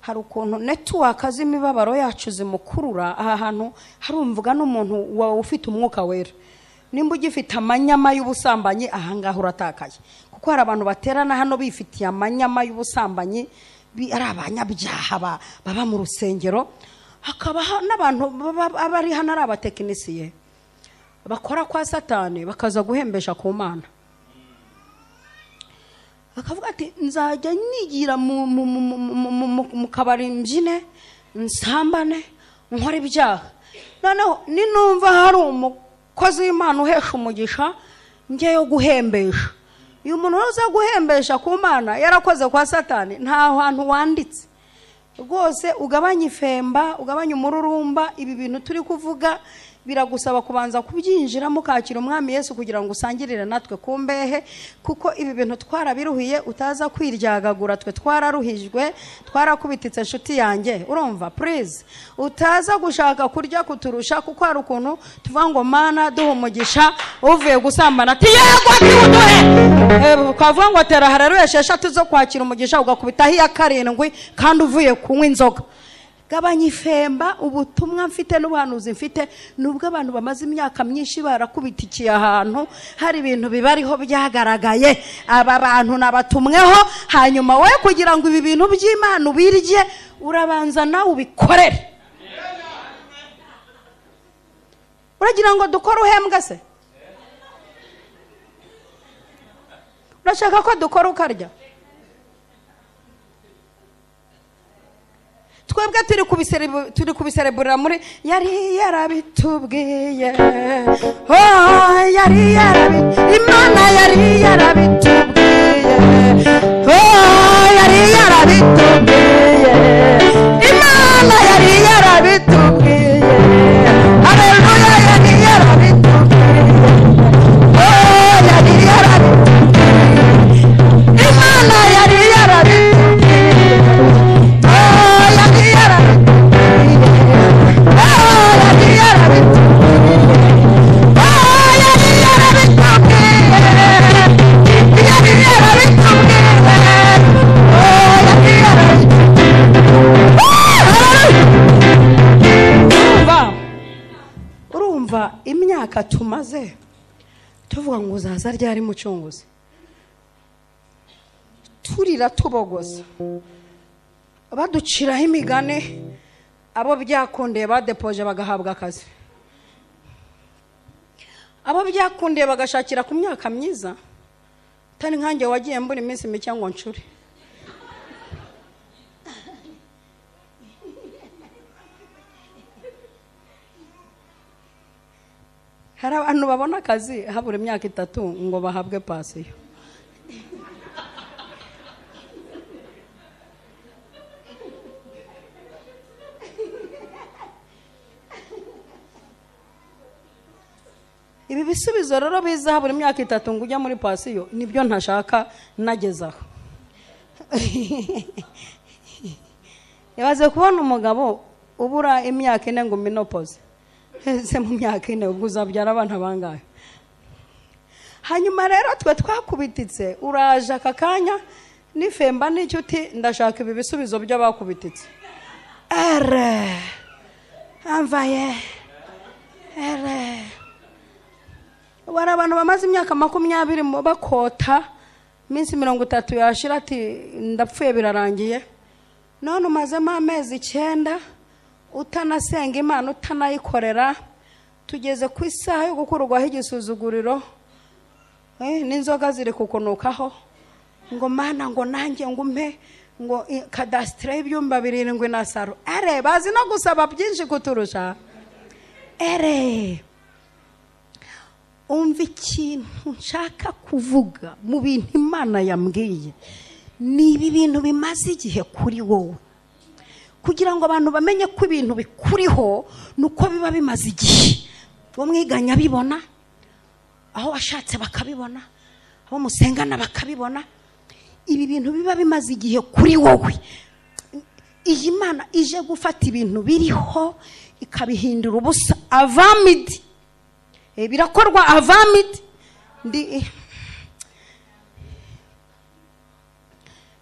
hari ukuntu network z'imibabaro yacu zimukurura aha hantu harumvuga n'umuntu ufite umwuka wera nimba ugifite amanyama y'ubusambanyi aha ngaho uratakaye kuko hari abantu baterana hano bifitiye amanyama y'ubusambanyi ari abanyabyaha baba mu rusengero hakaba n'abantu abari hano ari abatekinisiye bakora kwa Satani bakaza guhembesha ku Mana bakavuga ati nzajya nigira mu kabari mbyine nsambane nkora ibyaha noneho ninumva hari umukozi w'Imana uhesha umugisha ngeyo guhembesha uyu muntu uza guhembesha ku Mana yarakoze kwa Satani nta hantu wanditse rwose ugabanya ifemba ugabanya umururumba ibi bintu turi kuvuga biragusaba kubanza kubyinjiramo kakira umwami Yesu kugira ngo usangirire natwe kumbehe kuko ibi bintu twarabiruhiye utaza kwiryagagura twe twararuhijwe twarakubititse nshuti yanjye urumva please utaza gushaka kurya kuturusha kuko hari ukuntu tuvuga ngo Mana duha umugisha uvuye gusambana ati yego atiuduhe ukavuga ngo tera haleluya 6 zo kwakira umugisha ugakubitaho iya 7 kandi uvuye kunywa inzoga gabanya ifemba ubutumwa mfite n'ubuhanuzi mfite nubwo abantu bamaze imyaka myinshi barakubitikiye ahantu hari ibintu bibariho byagaragaye aba bantu nabatumweho hanyuma we kugira ngo ibi bintu by'Imana ubirye urabanza nawe ubikorere uragira ngo dukore uhembwa se urashaka ko dukora ukarya twebwe turi kubiserebura muri yari yarabitubwiye Imana yari yarabitubwiye yari yarabitubwiye Imana yari yarabitubwiye haleluya yari yarabitubwiye yari yarabitubwiye Imana yari yarabitubwiye imyaka tumaze tuvuga ngo uzaza ryari mucunguzi turira tubogoza baduciraho imigane abo byakundeye badepoje bagahabwa akazi abo byakundeye bagashakira ku myaka myiza tani nkanjye wagiye mbura iminsi mike ngo ncure hari abantu babona akazi habura imyaka 3 ngo bahabwe pasiyo ibi bisubizo rero biza habura imyaka 3 ngo ujya muri pasiyo nibyo ntashaka nagezaho yabaze kubona umugabo ubura imyaka 4 ngo menopause se mu myaka 4 ubwo uzabyara abana bangahe hanyuma rero twe twakubititse uraje akakanya nifemba n'icyo uti ndashaka ibi bisubizo by'abakubititse amvaye wari abantu bamaze imyaka 20 bakota minsi 30 yashira ati ndapfuye birarangiye none umazemo amezi 9 utanasenga Imana utanayikorera tugeze ku isaha yo gukurwaho igisuzuguriro n'inzoga ziri kukunukaho ngo Mana ngo nanjye ngumpe ngo kadastre ibyumba 7 na saro bazi no gusaba byinshi kuturusha umva ikintu nshaka kuvuga mu bintu Imana yambwiye ni ibi bintu bimaze igihe kuri wowe kugira ngo abantu bamenye ko ibintu bikuriho nuko biba bimaze igihe bo mwiganya bibona aho washatse bakabibona aho musengana bakabibona ibi bintu biba bimaze igihe kuri wowe iyi Mana ije gufata ibintu biriho ikabihindura ubusa avamidi birakorwa avamidi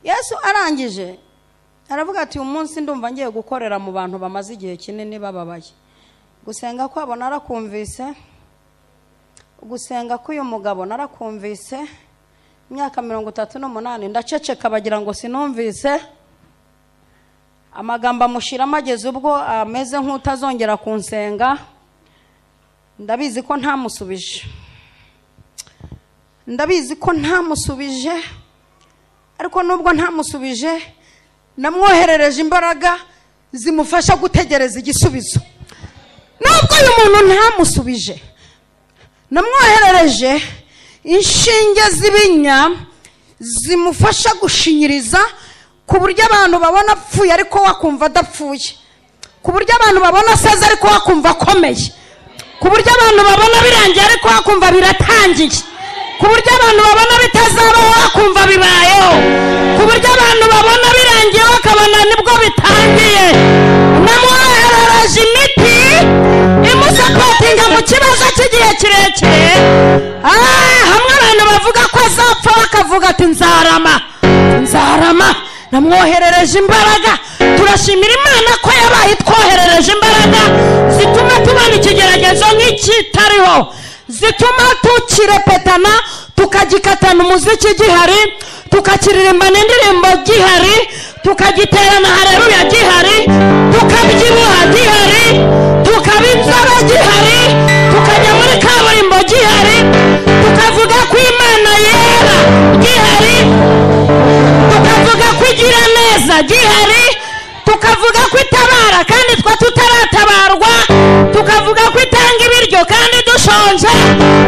Yesu arangije aravuga ati umunsi ndumva ngiye gukorera mu bantu bamaze igihe kinini bababaye. Gusenga kwabo narakumvise, gusenga k'uyu mugabo narakumvise, imyaka 38 ndaceceka bagira ngo sinumvise. Amagambo amushiramo ageze ubwo ameze nk'utazongera kunsenga. Ndabizi ko ntamusubije, ariko nubwo ntamusubije namwoherereje imbaraga zimufasha gutegereza igisubizo. Nubwo uyu muntu ntamusubije, namwoherereje inshinge z'ibinya zimufasha gushinyiriza, ku buryo abantu babona apfuye ariko wakumva adapfuye, ku buryo abantu babona asaze ariko wakumva akomeye, ku buryo abantu babona birangiye ariko wakumva biratangiye, ku buryo abantu babona bitazabaho wakumva bibayeho, ku buryo abantu babona birangiye bakabona nibwo bitangiye. Namwoherereje imiti imusapotinga mu kibazo cy'igihe kirekire. Hamwe abantu bavuga ko azapfa bakavuga ati nzarama. Namwoherereje imbaraga. Turashimira Imana ko yabaye twoherereje imbaraga zituma tubona ikigeragezo nk'ikitariho, zituma tukirepetana, tukagikatana umuziki gihari, tukakiririmbana indirimbo gihari, tukagiterana haleluya gihari, tukabyibuha gihari, tukabinzara gihari, tukajya muri kaburimbo gihari, tukavuga ko Imana yera gihari, tukavuga ko igira neza gihari, tukavuga ko itabara kandi twa tutaratabarwa, tukavuga ko itanga ibiryo kandi dushonje,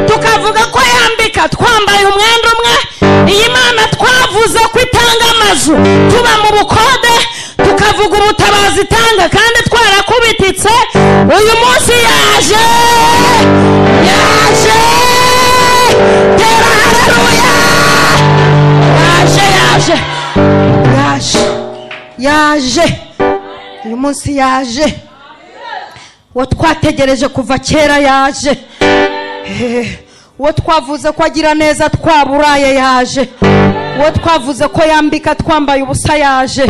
tukavuga ko yambika twambaye umwenda umwe. Iyi Mana twavuze ko itanga amazu tuba mu bukode, tukavuga ubutabazi itanga kandi twarakubititse. Uyu munsi yaje tera haleluya, yaje uyu munsi yaje. Uwo twategereje kuva kera yaje. Uwo twavuze ko agira neza twaburaye yaje. Uwo twavuze ko yambika twambaye ubusa yaje.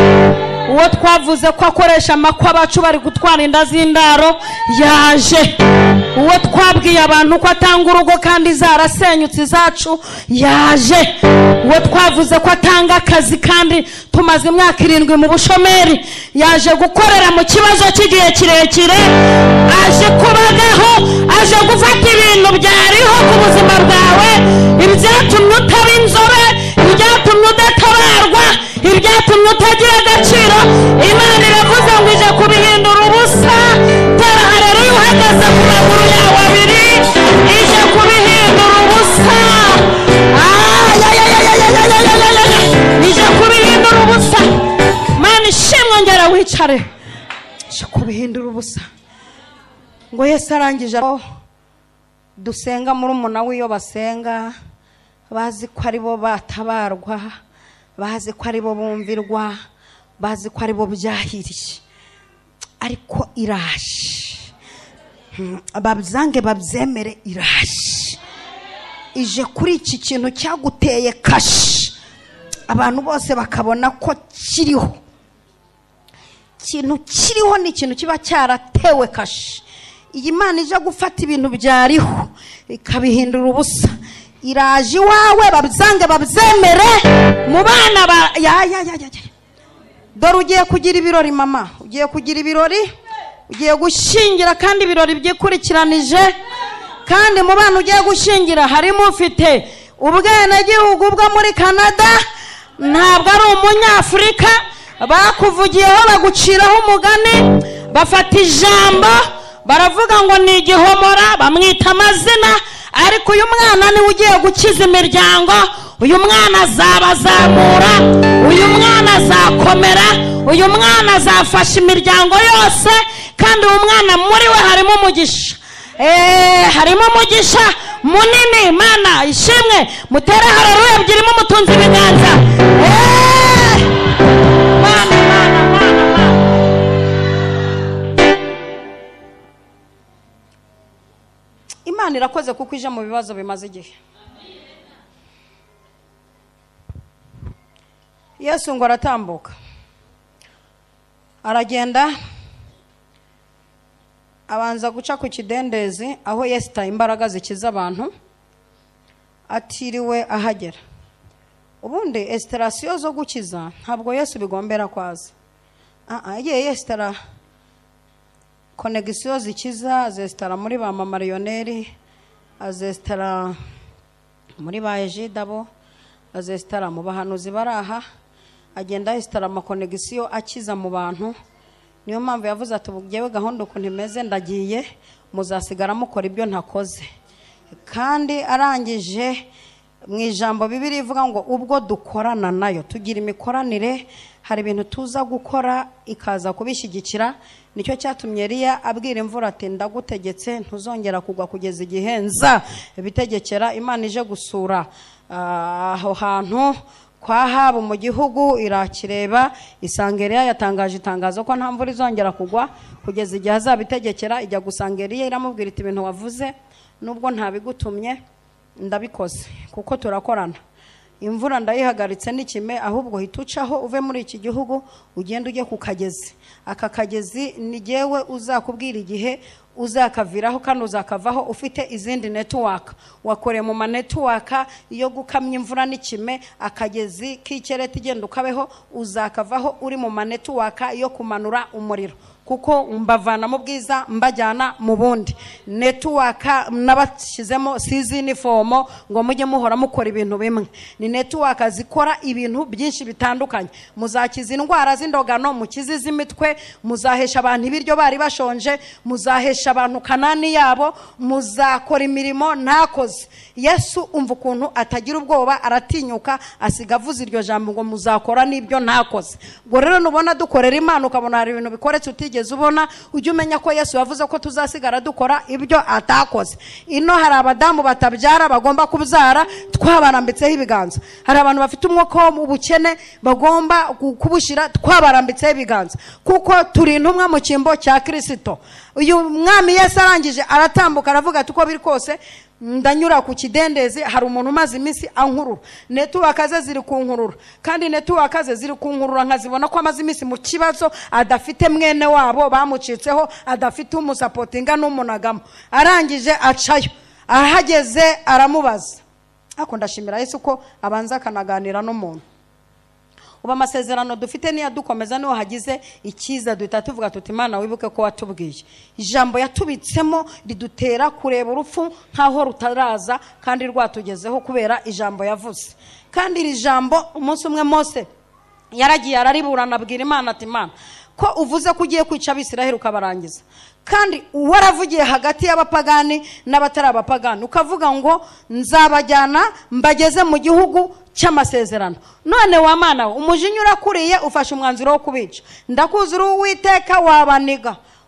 Uwo twavuze ko akoresha amakwa bacu bari gutwara inda z'indaro yaje. Uwo twabwiye abantu ko atanga urugo kandi zarasenyutse zacu yaje. Uwo twavuze ko atanga akazi kandi tumaze imyaka 7 mu bushomeri yaje gukorera mu kibazo cy'igihe kirekire, aje kubagaho, aje gufata ibintu byariho ku buzima bwawe, ibyatumye utaba inzobe, ibyatumye udatabarwa, ibyatumye utagira agaciro. Imana iravuze ngo ije kubihindura ubusa. Tera haleluya uhagaze ku maguru yawe abiri, ije kubihindura ubusa. Ije kubihindura ubusa. Mana ishimwe, ngera wicare. Ije kubihindura ubusa. Ngo Yesu arangije dusenga muri umuna w'iyo basenga, bazi ko ari bo batabarwa, bazi ko ari bo bumvirwa, bazi ko ari bo byahiriye, ariko iraje. Babyange babyemere, iraje. Ije kuri iki kintu cyaguteye kashi, abantu bose bakabona ko kiriho. Ikintu kiriho ni ikintu kiba cyaratewe kashi. Iyi Mana ije gufata ibintu byariho ikabihindura ubusa. Iraje iwawe, babyange babyemere, mu bana ba dore ugiye kugira ibirori mama, ugiye kugira ibirori, ugiye gushingira kandi ibirori byikurikiranije. Kandi mu bana ugiye gushingira harimo ufite ubwenegihugu bwo muri Canada, ntabwo ari umunyafurika. Bakuvugiyeho baguciraho umugani, bafata ijambo baravuga ngo ni igihomora, bamwita amazina. Ariko uyu mwana niwe ugiye gukiza imiryango, uyu mwana azabazamura, uyu mwana azakomera, uyu mwana azafasha imiryango yose. Kandi uyu mwana muri we harimo umugisha, harimo umugisha munini. Imana ishimwe, mutere haleluya ebyiri mutunze ibiganza. Imana irakoze kuko ije mu bibazo bimaze igihe. Yesu ngo aratambuka aragenda abanza guca ku kidendezi aho Yesita imbaraga zikiza abantu atiriwe ahagera. Ubundi esiterasiyo zo gukiza ntabwo Yesu bigombera kwaza. Yesitara konegisiyo zikiza, azesitara muri ba mamariyoneri, azesitara muri ba ejidabo, azesitara mu bahanuzi baraha, agenda yesitara amakonegisiyo akiza mu bantu. Niyo mpamvu yavuze ati ubugewe gahunda ukuntu imeze ndagiye muzasigara mukora ibyo ntakoze. Kandi arangije mu ijambo Bibiliya ivuga ngo ubwo dukorana nayo tugira imikoranire, hari ibintu tuza gukora ikaza kubishyigikira. Nicyo cyatumye Eliya abwira imvura ati ndagutegetse ntuzongera kugwa kugeza igihe nza bitegekera. Imana ije gusura aho hantu kwa Ahabu mu gihugu irakireba, isanga Eliya yatangaje itangazo ko nta mvura izongera kugwa kugeza igihe azabitegekera. Ijya gusanga Eliya iramubwira iti ibintu wavuze nubwo ntabigutumye ndabikoze kuko turakorana. Imvura ndayihagaritse n'ikime, ahubwo hitucaho uve muri iki gihugu ugenda ujye ku kagezi. Aka kagezi ni jewe uzakubwira igihe uzakaviraho kandi uzakavaho ufite izindi network. Wakore mu network yo gukamya imvura n'ikime, akagezi k'ikereti igenda ukabeho uzakavaho uri mu network yo kumanura umuriro, kuko mbavana mu bwiza mbajyana mu bundi. Network nabashyizemo season form ngo mujye muhora mukora ibintu bimwe. Ni network zikora ibintu byinshi bitandukanye. Muzakiza indwara z'indogano, mukiziza imitwe, muzahesha abantu ibiryo bari bashonje, muzahesha abantu kanani yabo, muzakora imirimo ntakoze. Yesu umva ukuntu atagira ubwoba, aratinyuka asiga avuze iryo jambo ngo muzakora n'ibyo ntakoze. Ngo rero nubona dukorera Imana ukabona hari ibintu bikoretse utigeze ubona, ujye umenya ko Yesu yavuze ko tuzasigara dukora ibyo atakoze. Ino hari abadamu batabyara bagomba kubyara, twabarambitseho ibiganza. Hari abantu bafite umwuka w'ubukene bagomba kubushira, twabarambitseho ibiganza, kuko turi intumwa mu cyimbo cya Kristo. Uyu mwami Yesu arangije aratambuka aravuga ati uko biri kose ndanyura ku kidendezi, hari umuntu umaze iminsi ankurura. Network ze ziri kunkurura, kandi network ze ziri kunkurura nkazibona ko amaze iminsi mu kibazo, adafite mwene wabo bamucitseho, adafite umusapotinga n'umunagamo. Arangije acayo, ahageze aramubaza. Ako ndashimira Yesu ko abanza akanaganira n'umuntu. Uba amasezerano dufite niya dukomeza niho hagize ikiza duhita tuvuga tuti Imana wibuke ko watubwiye. Ijambo yatubitsemo ridutera kureba urupfu nkaho rutaraza kandi rwatugezeho kubera ijambo yavuze. Kandi iri jambo umunsi umwe Mose yaragiye arariburana abwira Imana ati Imana ko uvuze ko ugiye kwica Abisiraheli ukabarangiza, kandi waravugiye hagati y'abapagani n'abatari abapagani ukavuga ngo nzabajyana mbageze mu gihugu cy'amasezerano. None wa Mana umujinya urakuriye ufashe umwanzuro wo kubica. Ndakuzura Uwiteka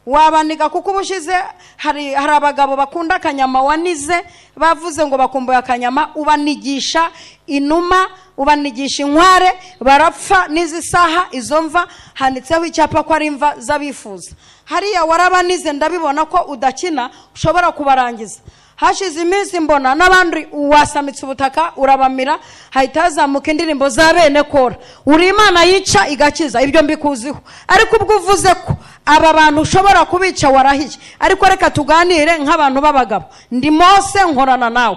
wabaniga kuko ubushize hari abagabo bakunda akanyama wanize, bavuze ngo bakumbuye akanyama, ubanigisha inuma, ubanigisha inkware, barapfa n'izi saha izo mva handitseho icyapa ko ari imva z'abifuza. Hariya warabanize ndabibona ko udakina ushobora kubarangiza. Hashize iminsi mbona n'abandi wasamitse ubutaka urabamira, hahita hazamuka indirimbo za bene Kora, uri Imana yica igakiza. Ibyo mbikuziho, ariko ubwo uvuze ko aba bantu ushobora kubica warahiye. Ariko reka tuganire nk'abantu b'abagabo. Ndi Mose nkorana nawe,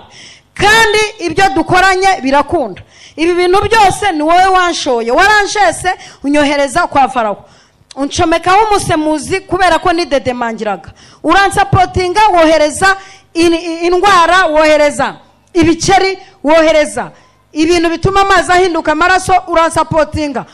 kandi ibyo dukoranye birakunda. Ibi bintu byose ni wowe wanshoye, waranshese unyohereza kwa Farawo, unshomekaho umusemuzi kubera ko nidedemangiraga. Uransapotinga wohereza indwara, wohereza ibiceri, wohereza ibintu bituma amazi ahinduka amaraso, uransapotinga.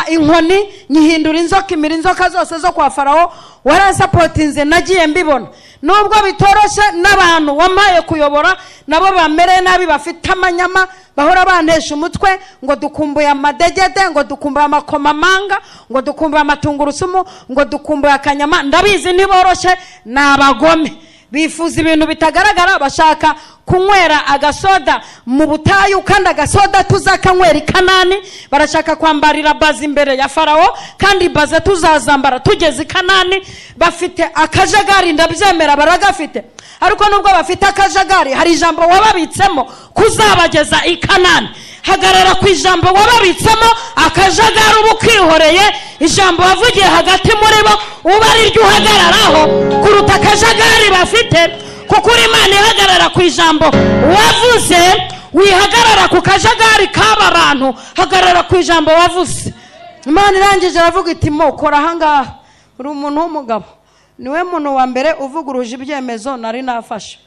Inkoni nyihindura inzoka, imira inzoka zose zo kwa Farawo, waransapotinze nagiye mbibona. Nubwo bitoroshe n'abantu wamaye kuyobora nabo bamere nabi, bafite amanyama bahora bantesha umutwe ngo dukumbuye amadegede, ngo dukumbuye amakomamanga, ngo dukumbuye amatungurusumu, ngo dukumbuye akanyama. Ndabizi niboroshe n'abagome bifuza ibintu bitagaragara, bashaka kunywera agasoda mu butayu kandi agasoda tuzakanywera i Kanani. Barashaka kwambarira bazi imbere ya Farawo kandi baze tuzazambara tugeze i Kanani. Bafite akajagari ndabyemera baragafite, ariko nubwo bafite akajagari hari ijambo wababitsemo kuzabageza i Kanani. hagarara ku ijambo wababitsemo akajagari uba ukihoreye, ijambo wavugiye hagati muri bo uba ari ryo uhagararaho kuruta akajagari bafite, kuko uri Imana ihagarara ku ijambo wavuze, wihagarara ku kajagari k'aba bantu, hagarara ku ijambo wavuze. Imana irangije aravuga iti kora ahangaha, uri umuntu w'umugabo, niwe muntu wa mbere uvuguruje ibyemezo nari nafashe.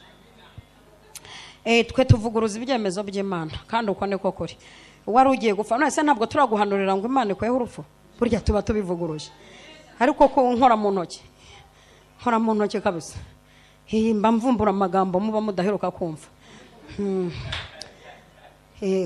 Twe tuvuguruza ibyemezo by'Imana, kandi uko niko kuri. Wari ugiye gupfa none se ntabwo turaguhanurira ngo Imana ikweho urupfu? Burya tuba tubivuguruje. Ariko ko nkora mu ntoki kabisa, mba mvumbura amagambo muba mudaheruka kumva.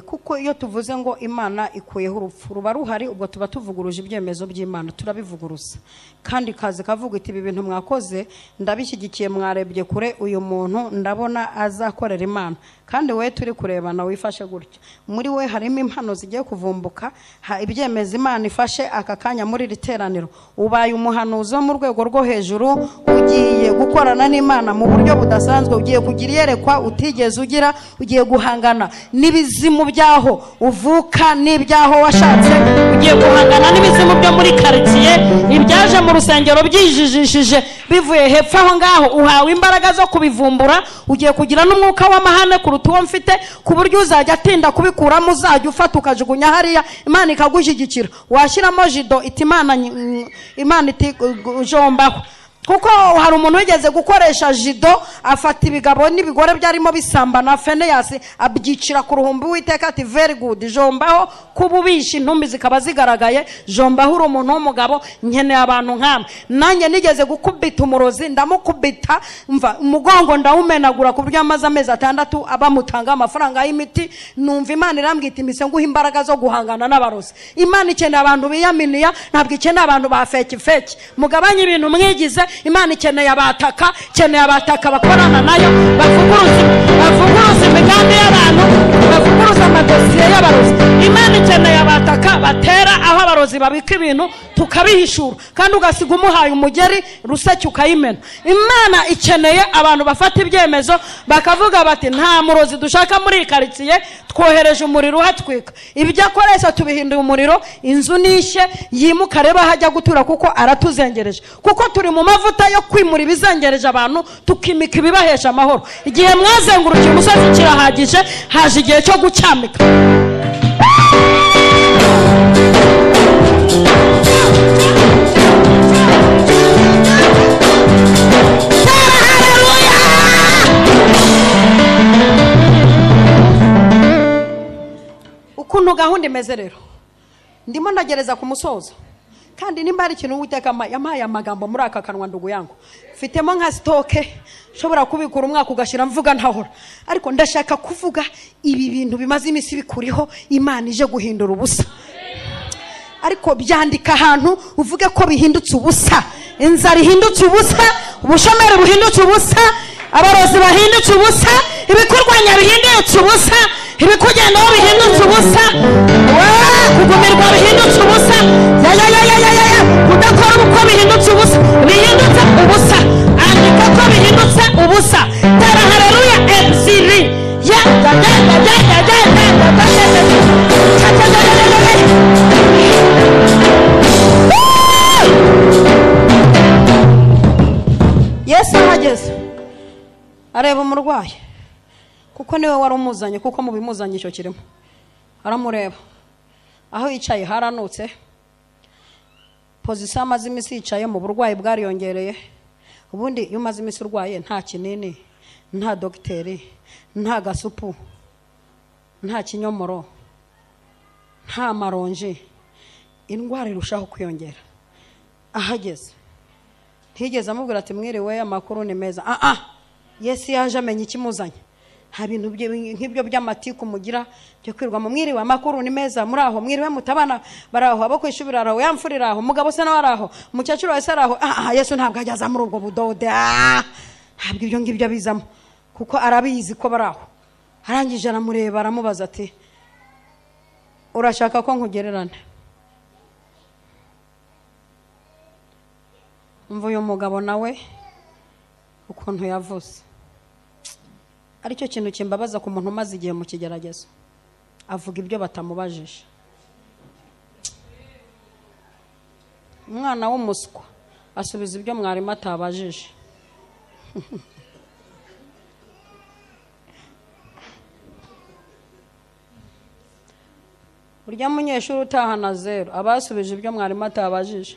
Kuko iyo tuvuze ngo Imana ikuyeho urupfu ruba ruhari, ubwo tuba tuvuguruje ibyemezo by'Imana, turabivuguruza. Kandi kazi kavuga iti ibi bintu mwakoze ndabishyigikiye, mwarebye kure, uyu muntu ndabona azakorera Imana. Kandi we turi kurebana wifashe gutya, muri we harimo impano zigiye kuvumbuka, ibyemezo Imana ifashe aka kanya muri riteraniro. Ubaye umuhanuzi wo mu rwego rwo hejuru, ugiye gukorana n'Imana mu buryo budasanzwe, ugiye kugira iyerekwa utigeze ugira, ugiye guhangana n'ibizimu byaho uvuka n'ibyaho washatse, ugiye guhangana n'ibizimu byo muri quartier, ibyaje mu rusengero byijijishije bivuye hepfo aho ngaho, uhawe imbaraga zo kubivumbura. Ugiye kugira n'umwuka w'amahane kuruta uwo mfite, ku buryo uzajya atinda kubikuramo, uzajya ufata ukajugunya hariya, Imana ikagushyigikira. Washyiramo jido iti Imana iti jombaho. Kuko hari umuntu wigeze gukoresha jido, afata ibigabo n'ibigore byarimo bisambana, Feneyasi abyicira ku ruhumbi, Uwiteka ati very good, jombaho kububisha intumbi zikaba zigaragaye, jombaho uri umuntu w'umugabo, nkeneye abantu nk'amwe. Nanjye nigeze gukubita umurozi, ndamukubita mva umugongo ndawumenagura, ku buryo amaze amezi 6 abamutanga amafaranga y'imiti. Numva Imana irambwita imise nguha imbaraga zo guhangana n'abarozi. Imana ikeneye abantu biyaminiya, ntabwo ikeneye abantu ba feki. Mugabanye ibintu mwigize. Imana ikeneye abataka, bakorana nayo, bavuguruza imigambi y'abantu, bavuguruza amadosiye y'abarozi. Imana ikeneye abataka batera aho abarozi babika ibintu tukabihishura, kandi ugasiga umuhaye umugeri ruseke ukayimena. Imana ikeneye abantu bafata ibyemezo bakavuga bati nta murozi dushaka muri quartier, twohereje umuriro uhatwika. Ibyo akoresha tubihinduye umuriro, inzu nishe yimuka reba hajya gutura, kuko aratuzengereje. Kuko turi mu mavuta yo kwimura ibizengereje abantu, tukimika ibibahesha amahoro. Igihe mwazengurukiye umusozi kirahagije, haje igihe cyo gucyamika. Ukuntu gahunda imeze rero, ndimo ndagereza ku musozo. Kandi nimba ari ikintu Uwiteka yampaye amagambo muri aka kanwa ndugu yangu, mfitemo nka stoke shobora kubikura umwaka ugashira mvuga ntahora. Ariko ndashaka kuvuga ibi bintu bimaze imisi bikuriho, Imana ije guhindura ubusa. Ariko byandika ahantu uvuge ko bihindutse ubusa, inzara ihindutse ubusa, ubushomeri buhindutse ubusa, abarozi bahindutse ubusa, ibikurwanya bihindutse ubusa, ibikugendaho bihindutse ubusa, kugumirwa bihindutse ubusa, kudakora uko bihindutse ubusa, bihindutse ubusa. Andika ko bihindutse ubusa. Tera haleluya ebyiri ya Yesu ahageze areba umurwayi, kuko niwe wari umuzanye, kuko mu bimuzanye icyo kirimo. Aramureba aho yicaye haranutse, pozisiyo amaze imisi yicaye mu burwayi bwariyongereye. Ubundi iyo umaze imisi urwaye nta kinini, nta dogiteri, nta gasupu, nta kinyomoro, nta maronji, indwara irushaho kwiyongera. Ahageze ntigeze amubwira ati mwiriwe amakuru ni meza. Yesu yaje amenya ikimuzanye. Nta bintu nk'ibyo by'amatiku mugira byo kwirwa mu mwiriwe amakuru ni meza, muri aho mwiriwe mutabana baraho, abo kwishubira aho, yamfurira aho, mugabo se nawe araho, mukecuru wese araho. Yesu ntabwo ajyaza muri ubwo budode, ntabwo ibyo ngibyo abizamo, kuko arabizi ko baraho. Arangije aramureba aramubaza ati urashaka ko nkugererane? Umva uyu mugabo nawe ukuntu yavuze, aricyo kintu kimbabaza ku muntu umaze igihe mu kigeragezo. avuga ibyo batamubajije. Umwana w'umuswa asubiza ibyo mwarimu atabajije. Urya munyeshuri utahana 0 abasubije ibyo mwarimu atabajije.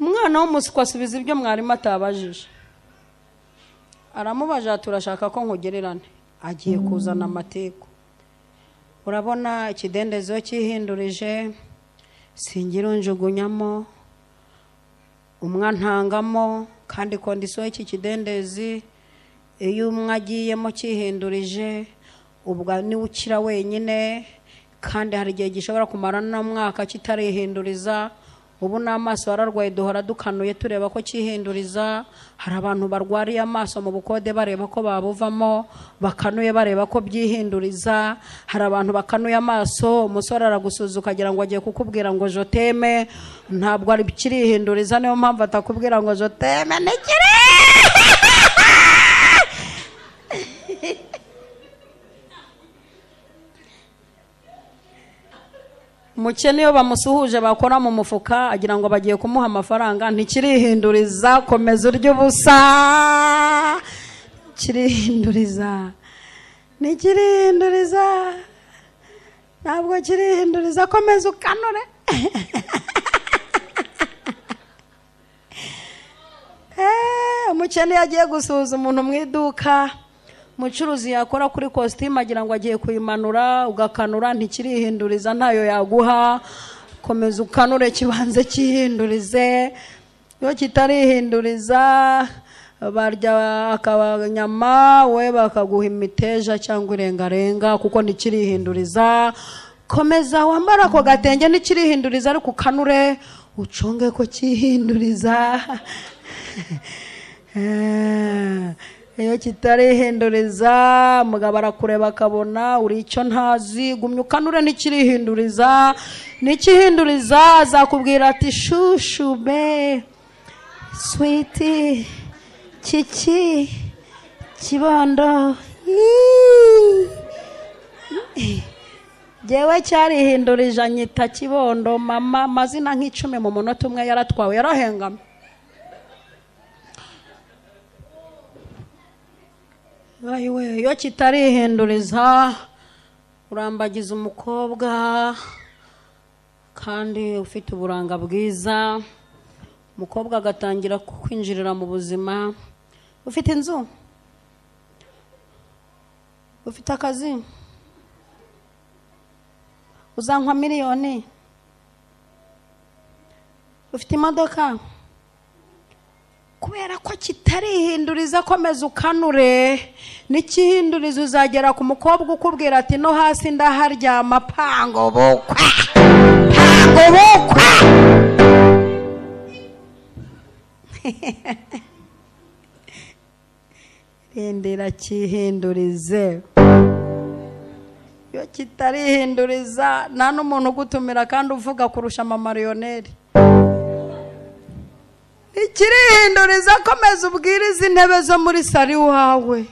Umwana w'umuswa asubiza ibyo mwarimu atabajije. Aramubaje turashaka ko nkugererane. Agiye kuzana amateko. Urabona ikidendezo cyihindurije, singira unjugunyamo, umwantangamo, kandi kondisiyo y'iki kidendezi iyo umwagiyemo cyihindurije ubwa ni ukira wenyine, kandi hari igihe gishobora kumara n'umwaka kitarihinduriza. Ubu n'amaso ararwaye duhora dukanuye tureba ko cyihinduriza. Hari abantu barwariye amaso mu bukode bareba ko babuvamo, bakanuye bareba ko byihinduriza. Hari abantu bakanuye amaso, umusore aragusuza ukagira ngo agiye kukubwira ngo joteme, ntabwo ari kirihinduriza, niyo mpamvu atakubwira ngo joteme nikiri. Umukene iyo bamusuhuje bakora mu mufuka agira ngo bagiye kumuha amafaranga, ntikirihinduriza. Komeza urya ubusa, kirihinduriza, ntikirihinduriza, ntabwo kirihinduriza. Komeza ukanure. Umukene yagiye gusuhuza umuntu mu iduka, mucuruzi yakora kuri costume agira ngo agiye kuyimanura, ugakanura, ntikirihinduriza, ntayo yaguha. Komeza ukanure kibanze kihindurize. Iyo kitarihinduriza barya akanyama, we bakaguha imiteja cyangwa irengarenga kuko ntikirihinduriza. Komeza wambara ako gatenge ntikirihinduriza, ariko ukanure uconge ko kihinduriza. Iyo kitarihinduriza mugabo arakureba akabona uri icyo ntazi, gumya ukanure ntikirihinduriza. Nikihinduriza azakubwira ati shushube, sweetie, kiki, kibondo. Jewe cyarihindurije anyita kibondo mama, mazina nk'icumi mu munota umwe yaratwawe, yarahengamye. Bayiwe iyo kitarihinduriza urambagiza umukobwa kandi ufite uburanga bwiza. Umukobwa agatangira kwinjirira mu buzima. Ufite inzu, ufite akazi, uzankwa miliyoni, ufite imodoka. Kubera ko kitarihinduriza komeza ukanure. Nikihinduriza uzagera ku mukobwa ukubwira ati no hasi ndaharyama, pango bukwe, pango bukwe. Rindira kihindurize. Iyo kitarihinduriza nta n'umuntu ugutumira kandi uvuga kurusha amamariyoneri. Ikirihinduriza komeza ubwiriza intebe zo muri sari wawe.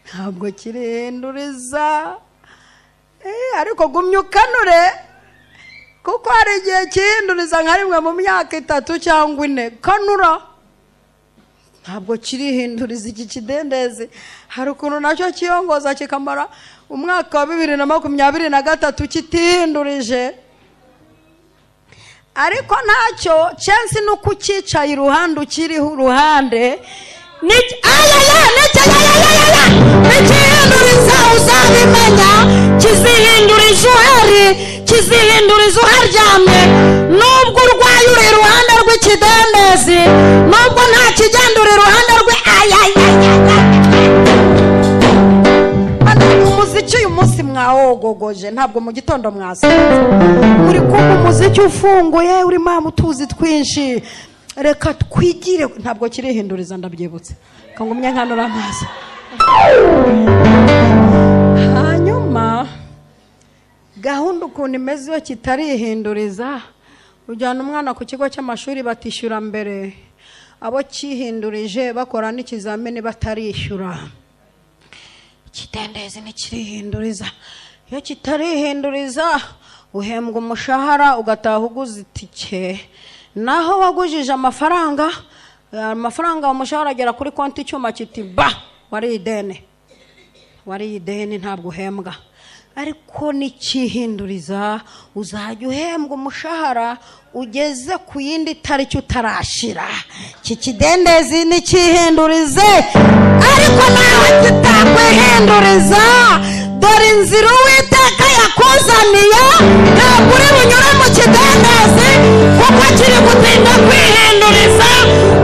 Ntabwo kirihinduriza. Ariko gumya ukanure kuko hari igihe kihinduriza nka rimwe mu myaka 3 cyangwa 4. Kanura. Ntabwo kirihinduriza iki kidendezi. Hari ukuntu nacyo kiyongoza kikamara umwaka wa 2023 kitihindurije. Ariko ntacyo chance no kukicaye iruhande ukiriho uruhande. Nikihinduriza uzabimenya. Kizihinduriza uhari, kizihinduriza uharyamye. Nubwo urwaye uri iruhande rw'ikidendezi, nubwo nta kigendura iruhande rwe. Umuziki uyu munsi mwawogogoje, ntabwo mu gitondo mwasinze. Muri kumva umuziki ufunguye urimo amutuzi twinshi. Reka twigire, ntabwo kirihinduriza ndabyibutse. Kangumye nkanura amazi. Hanyuma gahunda ukuntu imeze iyo kitarihinduriza, ujyana umwana ku kigo cy'amashuri batishyura mbere. Abo kihindurije bakora n'ikizamini batarishyura. ikidendezi ntikirihinduriza. Iyo kitarihinduriza uhembwa umushahara ugataha uguze itike, naho wagujije amafaranga umushahara agera kuri konti icyuma kiti ba wari ideni ntabwo uhembwa. Ariko nikihinduriza uzajya uhembwa umushahara ugeze ku yindi tariki utarashira. Iki kidendezi nikihindurize, ariko nawe kitakwihinduriza, dore inzira Uwiteka yakuzaniye ntabwo uri bunyure mu kidendezi kuko kiri gutinda kwihinduriza.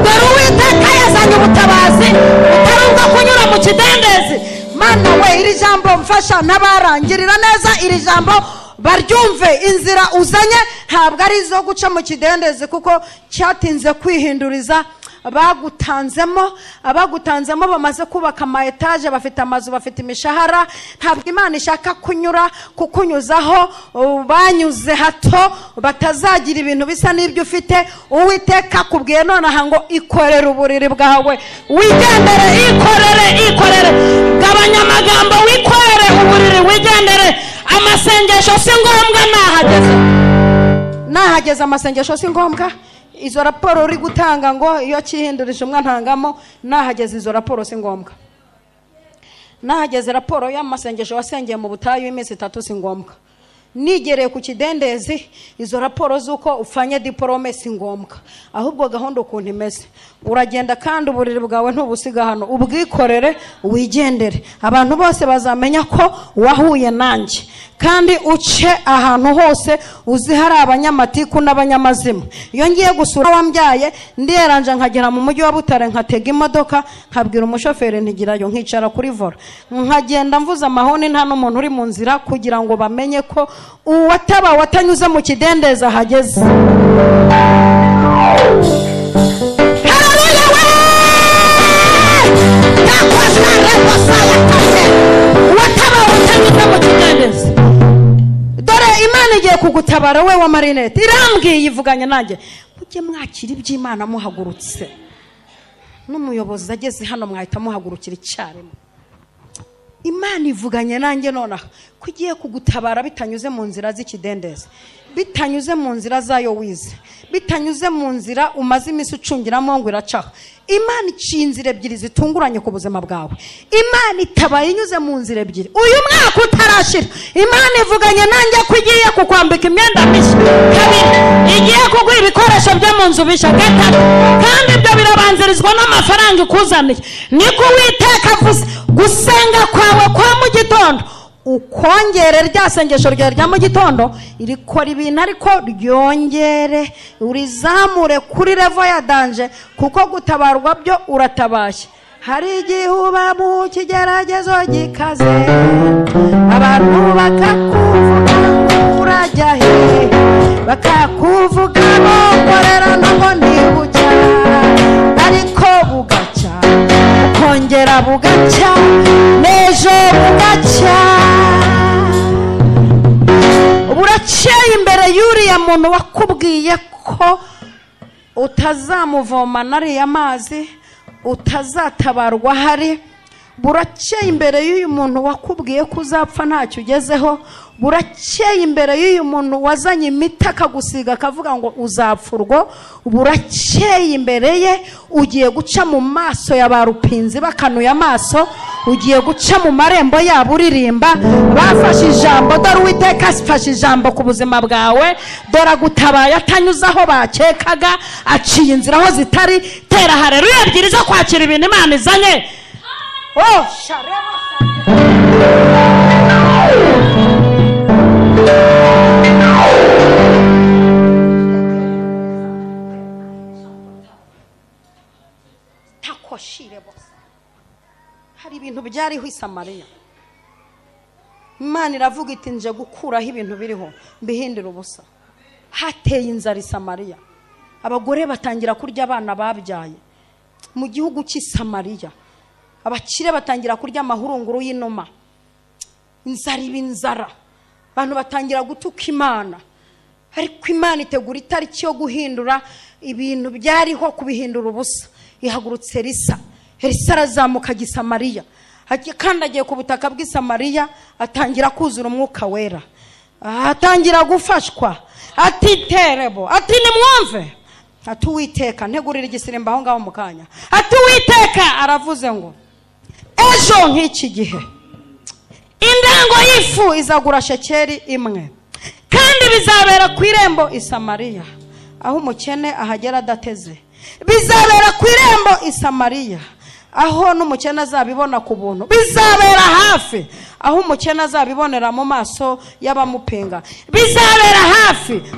Dore Uwiteka yazanye ubutabazi butaruka kunyura mu kidendezi. Mana we, iri jambo mfasha n'abarangirira neza iri jambo baryumve. Inzira uzanye ntabwo ari izo guca mu kidendezi kuko cyatinze kwihinduriza. abagutanzemo bamaze kubaka ama etaje, bafite amazu, bafite imishahara. Ntabwo Imana ishaka kukunyuzaho banyuze hato batazagira ibintu bisa n'ibyo ufite. Uwiteka kubwiye nonaha ngo ikorere uburiri bwawe wigendere. Ikorere gabanya amagambo, wikorere uburiri wigendere. Amasengesho si ngombwa nahageze amasengesho si ngombwa. Izo raporo uri gutanga ngo iyo kihindurije umwantangamo, nahageze izo raporo si ngombwa. Nahageze raporo y'amasengesho wasengeye mu butayu iminsi 3 si ngombwa. Nigereye ku kidendezi izo raporo z'uko ufanye diplome si ngombwa. Ahubwo gahunda ukuntu imeze, uragenda kandi uburiri bwawe ntubusiga hano, ubwikorere wigendere. Abantu bose bazamenya ko wahuye nanjye, kandi uce ahantu hose uzi hari abanyamatiku n'abanyamazima. Iyo ngiye gusura wambyaye ndiyeranje nkagera mu mujyi wa Butare, nkatega imodoka nkabwira umushoferi ntigirayo, nkicara kuri vola, nkagenda mvuza amahoni nta n'umuntu uri mu nzira, kugira ngo bamenye ko watanyuze mu kidendezi ahageze. Dore Imana igiye kugutabara we wa Marinette, irambwiye ivuganye nanjye, mujye mwakira iby'Imana muhagurutse. N'umuyobozi ageze hano mwahita muhagurukira icyarimwe. Imana ivuganye nanjye nonaha kugiye kugutabara bitanyuze mu nzira z'ikidendezi, bitanyuze mu nzira zayo wize, bitanyuze mu nzira umaze imisi ucungiramo ngo iracaho. Imana iciye inzira ebyiri zitunguranye ku buzima bwawe. Imana itabaye inyuze mu nzira ebyiri. Uyu mwaka utarashira, Imana ivuganye nanjye ko igiye kukwambika imyenda mishya. 2, igiye kuguha ibikoresho byo mu nzu bishya. 3, kandi ibyo birabanzirizwa n'amafaranga ikuzaniye. Niko Uwiteka avuze. Gusenga kwawe kwa mu gitondo ukongere rya sengesho rya mu gitondo irikora ibintu, ariko ryongere urizamure kuri level ya danje, kuko gutabarwa byo uratabashye. Hari igihe uba mu kigeragezo gikaze, abantu bakakuvuga ngo urajya he, bakakuvuga ngo korera ngo ntibucya, ariko bugacya ukongera bugacya, n'ejo bugacya. Buraceye imbere y'uriya muntu wakubwiye ko utazamuvoma nariya mazi, utazatabarwa hari. Buraceye imbere y'uyu muntu wakubwiye ko uzapfa ntacyo ugezeho. Buraceye imbere y'uyu muntu wazanye imiti akagusiga akavuga ngo uzapfurwo. Buraceye imbere ye, ugiye guca mu maso ya barupinzi bakanuye amaso, ugiye guca mu marembo yabo uririmba. Bafashe ijambo, dore Uwiteka afashe ijambo ku buzima bwawe, dore agutabaye atanyuze aho bakekaga, aciye inzira aho zitari. Tera haleluya ebyiri zo kwakira ibintu Imana izanye. Oh, shareba takoshire bose. Hari ibintu byariho i Samariya, Imana iravuga iti nje gukuraho ibintu biriho mbihindira ubusa. Hateye inzara i Samariya, abagore batangira kurya abana babyaye mu gihugu cy'i Samariya. Abakire batangira kurya amahurunguru y'inuma. Inzara ibinzara, abantu batangira gutuka Imana. Ariko Imana itegura itariki yo guhindura ibintu byariho, kubihindura ubusa. Ihagurutse Elisa. Elisa arazamuka i Samariya, akandagiye ku butaka bw'i Samariya atangira kuzura umwuka wera, atangira gufashwa, ati terebo, ati nimwumve, ati Uwiteka ntegurira igisirimba aho ngaho mu kanya, ati Uwiteka aravuze ngo ejo nk'iki gihe indengo y'ifu izagura shekeri imwe, kandi bizabera ku irembo i Samariya aho umukene ahagera adateze, bizabera ku irembo i Samariya aho n'umukene azabibona ku buntu, bizabera hafi aho umukene azabibonera mu maso y'abamupinga, bizabera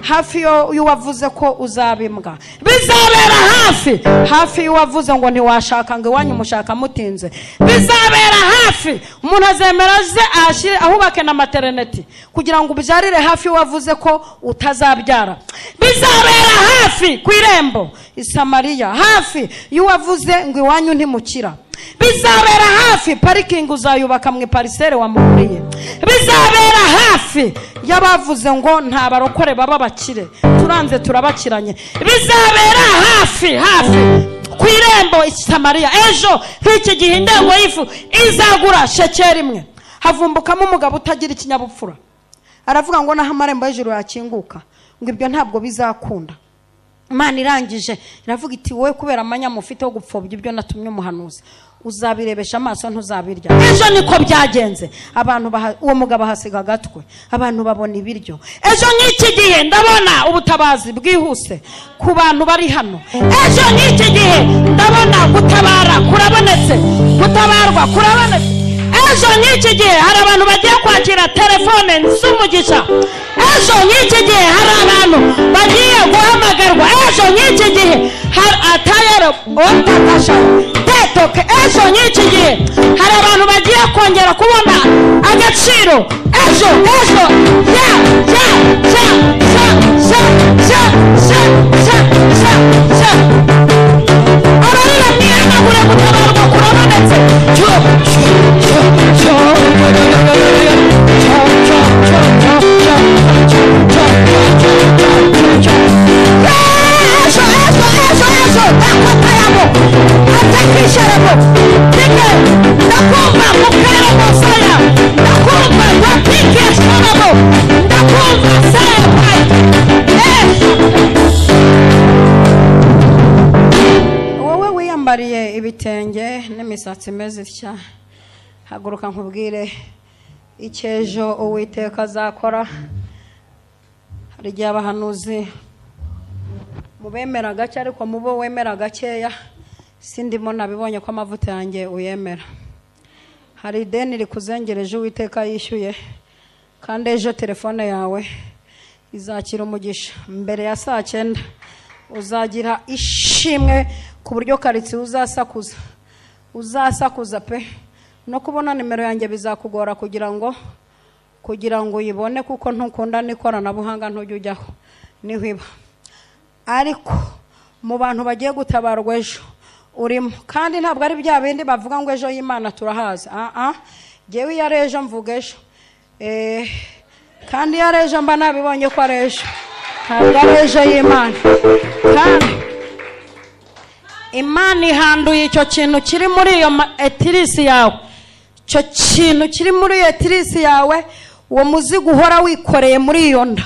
hafi y'uwavuze ko uzabimbwa, bizabera hafi y'uwavuze ngo ntiwashaka ngo iwanyu mushaka mutinze, bizabera hafi umuntu azemera ashire ahubake na maternity kugira ngo ubyarire hafi y'uwavuze ko utazabyara, bizabera hafi ku irembo i Samariya hafi y'uwavuze ngo iwanyu ntimukira, bizabera hafi parikingi uzayubaka mu parisere wamuguriye, bizabera hafi y'abavuze ngo nta barokore baba bakire turanze turabakiranye, bizabera hafi ku irembo i Samariya ejo nk'iki gihe indengo y'ifu izagura shekeri imwe. Havumbukamo umugabo utagira ikinyabupfura aravuga ngo naho amarembo y'ijuru yakinguka ngo ibyo ntabwo bizakunda. Imana irangije iravuga iti wowe kubera amanyama ufite wo gupfobya ibyo natumye umuhanuzi uzabirebesha amaso ntuzabirya. Ejo niko byagenze, abantu uwo mugabo hasiga agatwe, abantu babona ibiryo. Ejo nk'iki gihe ndabona ubutabazi bwihuse ku bantu bari hano. Ejo nk'iki gihe ndabona gutabara kurabonetse, gutabarwa kurabonetse. Ejo nk'iki gihe hari abantu bagiye kwakira telefone z'umugisha. Ejo nk'iki gihe hari abantu bagiye guhamagarwa. Ejo nk'iki gihe hari atayero otakasha tetoke. Ejo nk'iki gihe hari abantu bagiye kongera kubona agaciro. Ejo abarira mwiyana kure gutabarwa kurabonetse. Wowe wiyambariye ibitenge n'imisatsi imeze itya, haguruka nkubwire icyejo Uwiteka azakora. Hari igihe abahanuzi mubemera gake ariko mubo wemera gakeya, sindimo nabibonye ko amavuta yanjye uyemera. Hari ideni rikuzengereje Uwiteka yishyuye, kandi ejo telefone yawe izakira umugisha mbere ya 9:00. Uzagira ishimwe ku buryo karitsiye uzasakuza pe, no kubona nimero yanjye bizakugora kugira ngo uyibone, kuko ntukunda n'ikoranabuhanga ntujya ujyaho nihwiba. Ariko mu bantu bagiye gutabarwa ejo urimo, kandi ntabwo ari bya bindi bavuga ngo ejo y'Imana turahaza. Jewe iyo ari ejo mvuga ejo, kandi iyo ari ejo mba nabibonye ko ari ejo, ntabwo ari ejo y'Imana. Kandi Imana ihanduye icyo kintu kiri muri iyo etirisi yawe, icyo kintu kiri muri iyo etirisi yawe, uwo muzigo uhora wikoreye muri iyo nda,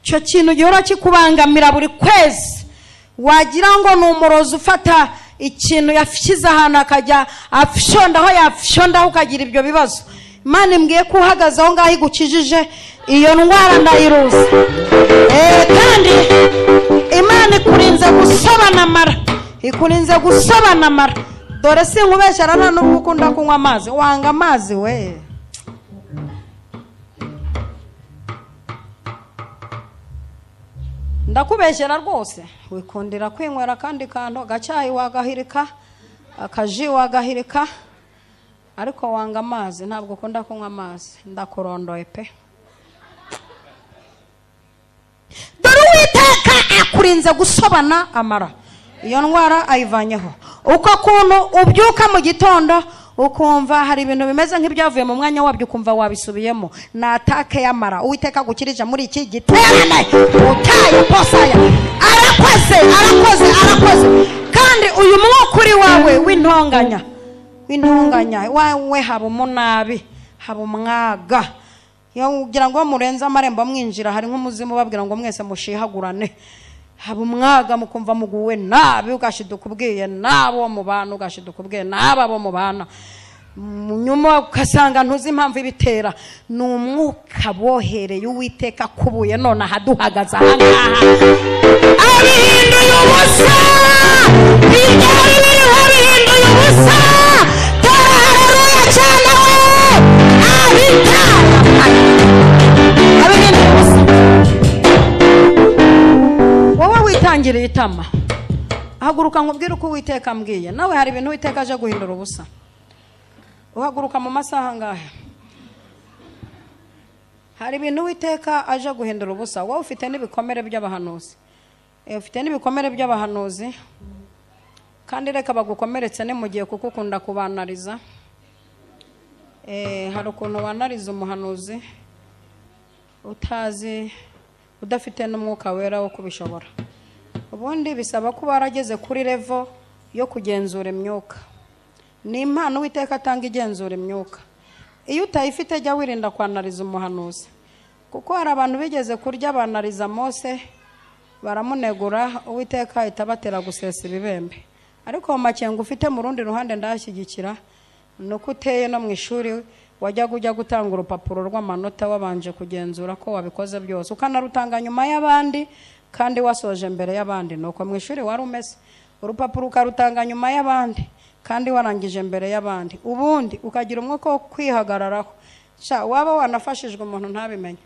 icyo kintu gihora kikubangamira buri kwezi, wagira ngo ni umurozi ufata ikintu yashyize ahantu akajya afishondaho yafishondaho ukagira ibyo bibazo. Imana imbwiye ko uhagaze aho ngaho igukijije iyo ndwara ndayiruzi. Kandi Imana ikurinze gusobanamara, ikurinze gusobanamara. Dore sinkubeshyara nta n'ubwo ukunda kunywa amazi, wanga amazi we. Ndakubeshyera rwose, wikundira kwinywera kandi kantu gacyayi wagahirika, akaji wagahirika, ariko wanga amazi, ntabwo ukunda kunywa amazi. Ndakurondoye pe. Dore Uwiteka akurinze gusobana amara, iyo ndwara ayivanyeho. Uko kuntu ubyuka mu gitondo ukumva hari ibintu bimeze nk'ibyavuye mu mwanya wabyo, ukumva wabisubiyemo, na atake y'amara. Uwiteka gukirije muri iki giterane utaye posaya. Arakoze. Kandi uyu mwuka uri wawe w'intonganya w'intunganya wawe haba umunabi haba umwaga kugira ngo murenze amarembo mwinjira hari nk'umuzimu babwira ngo mwese mushihagurane haba umwaga mukumva muguwe nabi ugashiduka ubwiye nabo mu bantu ugashiduka ubwiye naba bo mu bana nyuma ukasanga ntuzi impamvu ibitera ni umwuka bohereye Uwiteka kubuye none ahaduhagaze ahangaha abihinduye ubusa ibyari biriho bihinduye ubusa haleluya cyane abihinduye ubusa wowe witangiriye itama haguruka nkubwire uko Uwiteka ambwiye nawe hari ibintu Uwiteka aje guhindura ubusa uhaguruka mu masaha ngahe hari ibintu Uwiteka aje guhindura ubusa wowe ufite n'ibikomere by'abahanuzi ufite n'ibikomere by'abahanuzi kandi reka bagukomeretse ne mugiye kuko ukunda kubanariza hari ukuntu wanariza umuhanuzi utazi udafite n'umwuka wera wo kubishobora ubundi bisaba ko barageze kuri level yo kugenzura imyuka ni impano Uwiteka atanga igenzura imyuka iyo utayifite jya wirinda kwanariza umuhanuzi kuko hari abantu bigeze kurya banariza Mose baramunegura Uwiteka itabatera gusesa ibibembe ariko mu makenga ufite mu rundi ruhande ndashyigikira nuko uteye no mu ishuri wajyaga ujya gutanga urupapuro rw'amanota wabanje kugenzura ko wabikoze byose ukanarutanga nyuma y'abandi kandi wasoje mbere y'abandi nuko mu ishuri wari umeze urupapuro ukarutanga nyuma y'abandi kandi warangije mbere y'abandi ubundi ukagira umwuka wo kwihagararaho waba wanafashijwe umuntu ntabimenye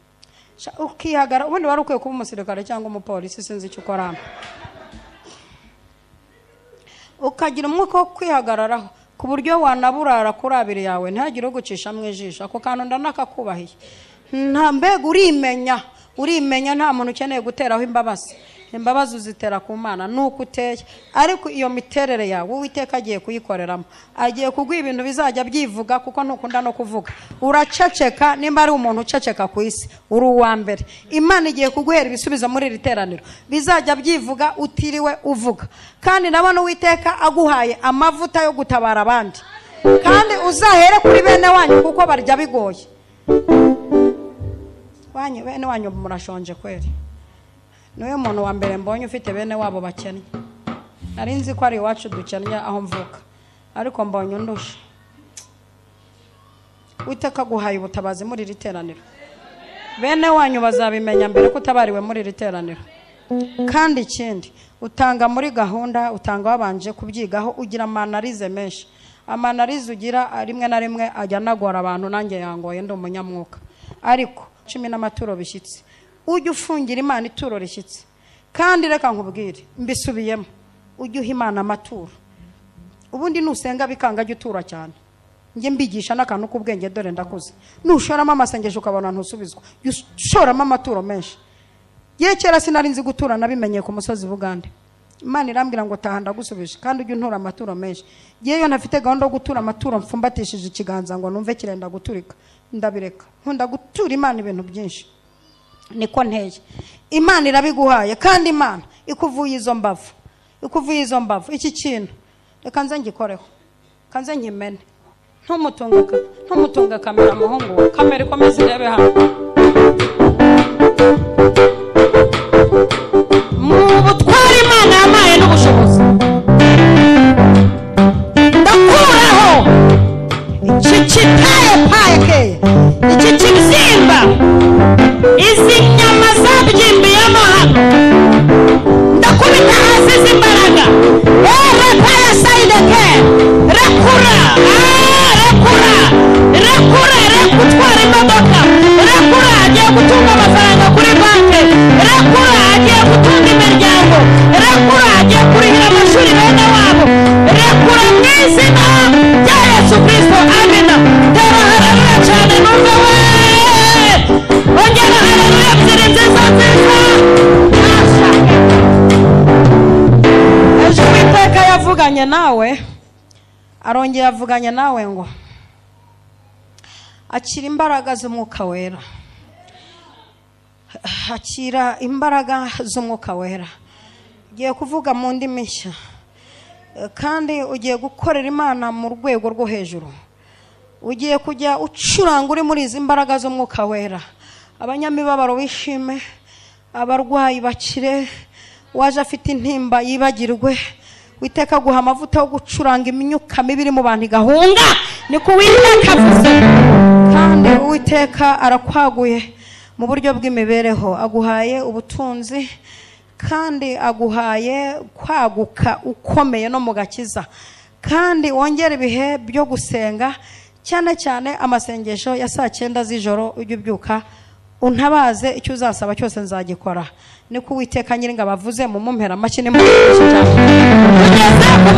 ukihagara ubundi wari ukwiye kuba umusirikare cyangwa umupolisi sinzi icyo ukora ukagira umwuka wo kwihagararaho ku buryo wanaburara kuri abiri yawe ntagire ugucisha mu ijisho ako kantu ndanakakubahiye nta mbega urimenya nta muntu ukeneye guteraho imbabazi uzitera ku Mana nuko uteye ariko iyo miterere yawe Uwiteka agiye kuyikoreramo agiye kuguha ibintu bizajya byivuga kuko ntukunda no kuvuga uraceceka nimba ari umuntu uceceka ku isi uri uwa mbere Imana igiye kuguhera ibisubizo muri iri teraniro bizajya byivuga utiriwe uvuga kandi nabona Uwiteka aguhaye amavuta yo gutabara abandi kandi uzahere kuri bene wanyu kuko barya bigoye bene wanyu murashonje kweri niwe muntu wa mbere mbonye ufite bene wabo bakennye nari nzi ko ari iwacu dukennye aho mvuka ariko mbonye undusha Uwiteka guhaye ubutabazi muri iri teraniro bene wanyu bazabimenya mbere ko utabariwe muri iri teraniro kandi ikindi utanga muri gahunda utanga wabanje kubyigaho ugira amanarize menshi amanarize ugira rimwe na rimwe ajya nagora abantu nanjye yangoye ndi umunyamwuka ariko 10 n'amaturo bishyitse ujye ufungira Imana ituro rishyitse kandi reka nkubwire mbisubiyemo ujye uha Imana amaturo ubundi nusenga bikanga jya utura cyane nge mbigisha n'akantu k'ubwenge dore ndakuze nushoramo amasengesho ukabona ntusubizwa ushoramo amaturo menshi kera sinari nzi gutura nabimenye ku musozi Bugande Imana irambwira ngo taha ndagusubije kandi ujye untura amaturo menshi yeyo ntafite gahunda yo gutura amaturo mfumbatishije ikiganza ngo numve kirenda guturika ndabireka nkunda gutura Imana ibintu byinshi niko nteye Imana irabiguhaye kandi Imana ikuvuye izo mbavu iki kintu reka nze ngikoreho kanze nkimene ntumutunga kamera muhungu kamera ikomeze irebe hano mu butwari Imana yamaye n'ubushobozi ndakuraho iki kitaye iki kibyimba izi nyama zabyimbyemo hano ndakubita hasi izi mbaraga repaya sayideke rekura rekutwara imodoka rekura agiye gutunga amafaranga kuri banki rekura agiye gutunga imiryango rekura agiye kurihira amashuri bene wabo rekura mu izina rya Yesu Kristo amina tera haleluya cyane numve we ongera haleluya ebyiri nziza ejo Uwiteka yavuganye nawe arongera avuganye nawe ngo akira imbaraga z'umwuka wera akira imbaraga z'umwuka wera giye kuvuga mu ndimi nshya kandi ugiye gukorera Imana mu rwego rwo hejuru. Ugiye kujya ucuranga uri muri izi mbaraga z'Umwuka Wera. Abanyamibabaro wishime, abarwayi bakire, waje afite intimba yibagirwe. Uwiteka guha amavuta yo gucuranga imyuka mibi iri mu bantu igahunga, niko Uwiteka avuze. Kandi Uwiteka arakwaguye mu buryo bw'imibereho, aguhaye ubutunzi kandi aguhaye kwaguka ukomeye no mu gakiza. Kandi wongera ibihe byo gusenga, cyane cyane amasengesho ya saa 9 z'ijoro. Ujye ubyuka untabaze, icyo uzasaba cyose nzagikora. Niko Uwiteka Nyiringa bavuze mu mumpera amashyi ni mu cyane. Tugeze ku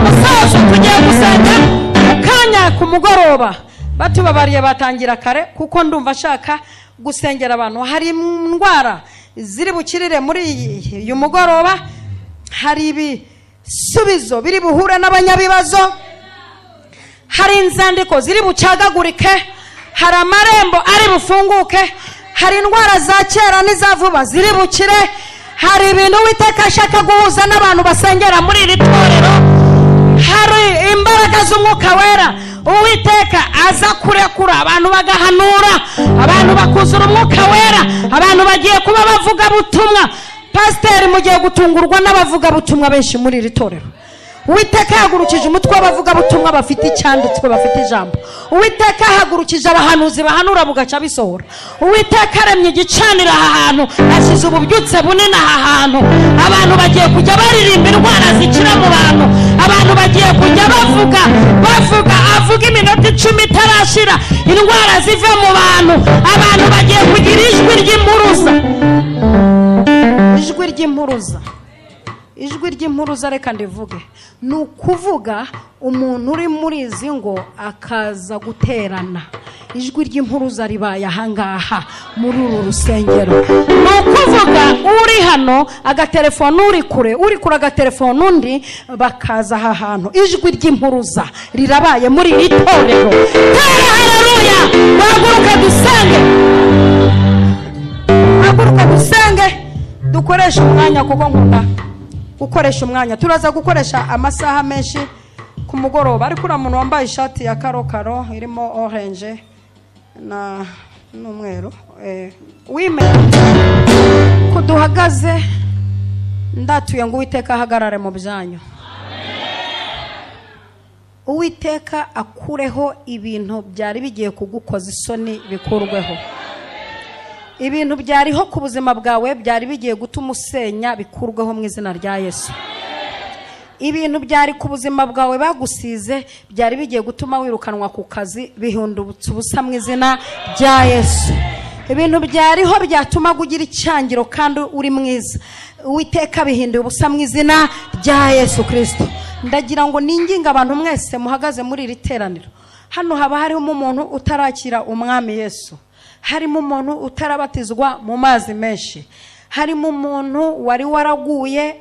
musozo tugiye gusenga mukanya ku mugoroba. Batubabariye batangira kare kuko ndumva shaka gusengera abantu. Hari indwara ziri bukirire muri uyu mugoroba, hari ibisubizo biri buhure n'abanyabibazo, hari inzandiko ziri bucagagurike, hari amarembo ari bufunguke, hari indwara za kera n'iza vuba ziri bukire, hari ibintu Uwiteka ashaka guhuza n'abantu basengera muri iri torero, hari imbaraga z'Umwuka Wera Uwiteka aza kurekura abantu bagahanura, abantu bakuzura Umwuka Wera, abantu bagiye kuba bavuga butumwa. Pasiteri mugiye gutungurwa n'abavuga butumwa benshi muri iri torero. Uwiteka yahagurukije umutwe w'abavuga butumwa bafite icyanditswe, bafite ijambo. Uwiteka yahagurukije abahanuzi bahanura bugaca bisohora. Uwiteka aremye igicanira aha hantu, ashyize ububyutse bunini aha hantu. Abantu bagiye kujya baririmba indwara zikira mu bantu, abantu bagiye kujya avuga iminota 10 itarashira indwara zive mu bantu. Abantu bagiye kugira ijwi ry'impuruza, ijwi ry'impuruza. Reka ndivuge, ni ukuvuga umuntu uri muri izi ngo akaza guterana. Ijwi ry'impuruza ribaye ahangaha muri uru rusengero. Ni ukuvuga uri hano agatelefone, uri kure agatelefone undi, bakaza aha hantu. Ijwi ry'impuruza rirabaye muri iri torero. Haleluya! Haguruka dusenge, dukoresha umwanya kuko nkunda gukoresha umwanya. Turaza gukoresha amasaha menshi ku mugoroba, ariko ura muntu wambaye ishati ya karokaro irimo orange na n'umweru wime kuduhagaze, ndatuye ngo Uwiteka ahagarare mu byanyu. Uwiteka akureho ibintu byari bigiye kugukoza isoni, bikurweho. Ibintu byariho ku buzima bwawe byari bigiye gutuma usenya, bikurweho mu izina rya Yesu. Ibintu byari ku buzima bwawe bagusize byari bigiye gutuma wirukanwa ku kazi, bihindutse ubusa mu izina rya Yesu. Ibintu byariho byatuma kugira icyangiro kandi uri mwiza, Uwiteka bihinduye ubusa mu izina rya Yesu Kristo. Ndagira ngo ninginga abantu mwese muhagaze muri iri teraniro. Hano haba harimo umuntu utarakira umwami Yesu, harimo umuntu utarabatizwa mu mazi menshi, harimo umuntu wari waraguye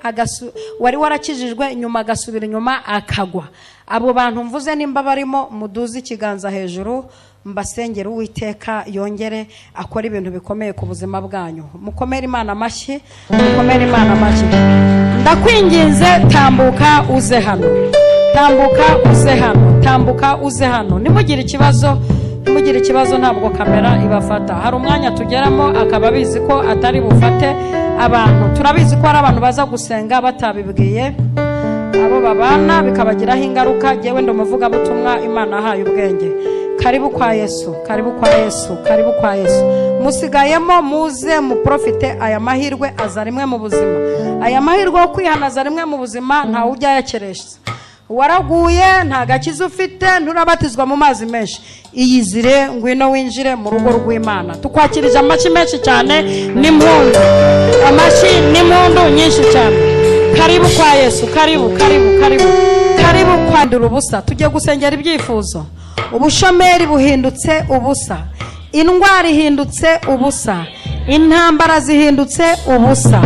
wari warakijijwe nyuma agasubira inyuma akagwa. Abo bantu mvuze nimba barimo, muduze ikiganza hejuru mbasengera Uwiteka yongere akora ibintu bikomeye ku buzima bwanyu. Mukomere Imana amashyi, mukomere Imana amashyi. Ndakwinginze tambuka uze hano, tambuka uze hano, tambuka uze hano. Nimugire ikibazo ntabwo kamera ibafata. Hari umwanya tugeramo akaba bizi ko atari bufate abantu. Turabizi ko hari abantu baza gusenga batabibwiye abo babana, bikabagiraho ingaruka. Jewe ndumuvuga butumwa Imana ahaye ubwenge. Karibu kwa Yesu, karibu kwa Yesu, karibu kwa Yesu. Musigayemo muze muprofite aya mahirwe aza rimwe mu buzima. Aya mahirwe yo kwihanaza rimwe mu buzima nta ujya yakeresha. Waraguye nta gakiza ufite, nturabatizwa mu mazi menshi. Iyizire ngwino winjire mu rugo rw'Imana. Tukwakirije amashyi menshi cyane n'impundu, amashyi n'impundu nyinshi cyane. Karibu kwa Yesu, karibu kwandura ubusa. Tujye gusengera ibyifuzo. Ubushomeri buhindutse ubusa, indwara ihindutse ubusa, intambara zihindutse ubusa,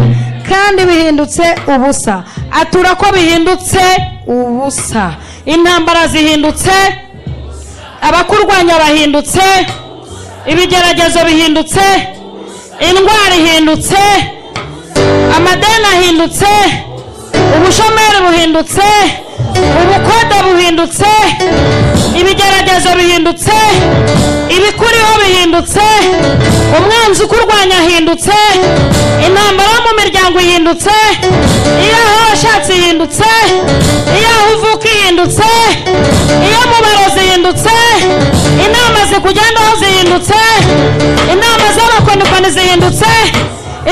kandi bihindutse ubusa. Atura ko bihindutse ubusa, intambara zihindutse, abakurwanya bahindutse, ibigeragezo bihindutse, indwara ihindutse, amadeni ahindutse, ubushomeri buhindutse, ubukode buhindutse, ibigeragezo bihindutse, ibikuriho bihindutse, umwanzi ukurwanya ahindutse, intambara yo mu miryango ihindutse, iyo aho washatse ihindutse, iyo aho uvuka ihindutse, iyo mu barozi ihindutse, inama zikugendaho zihindutse, inama z'abakonikoni zihindutse,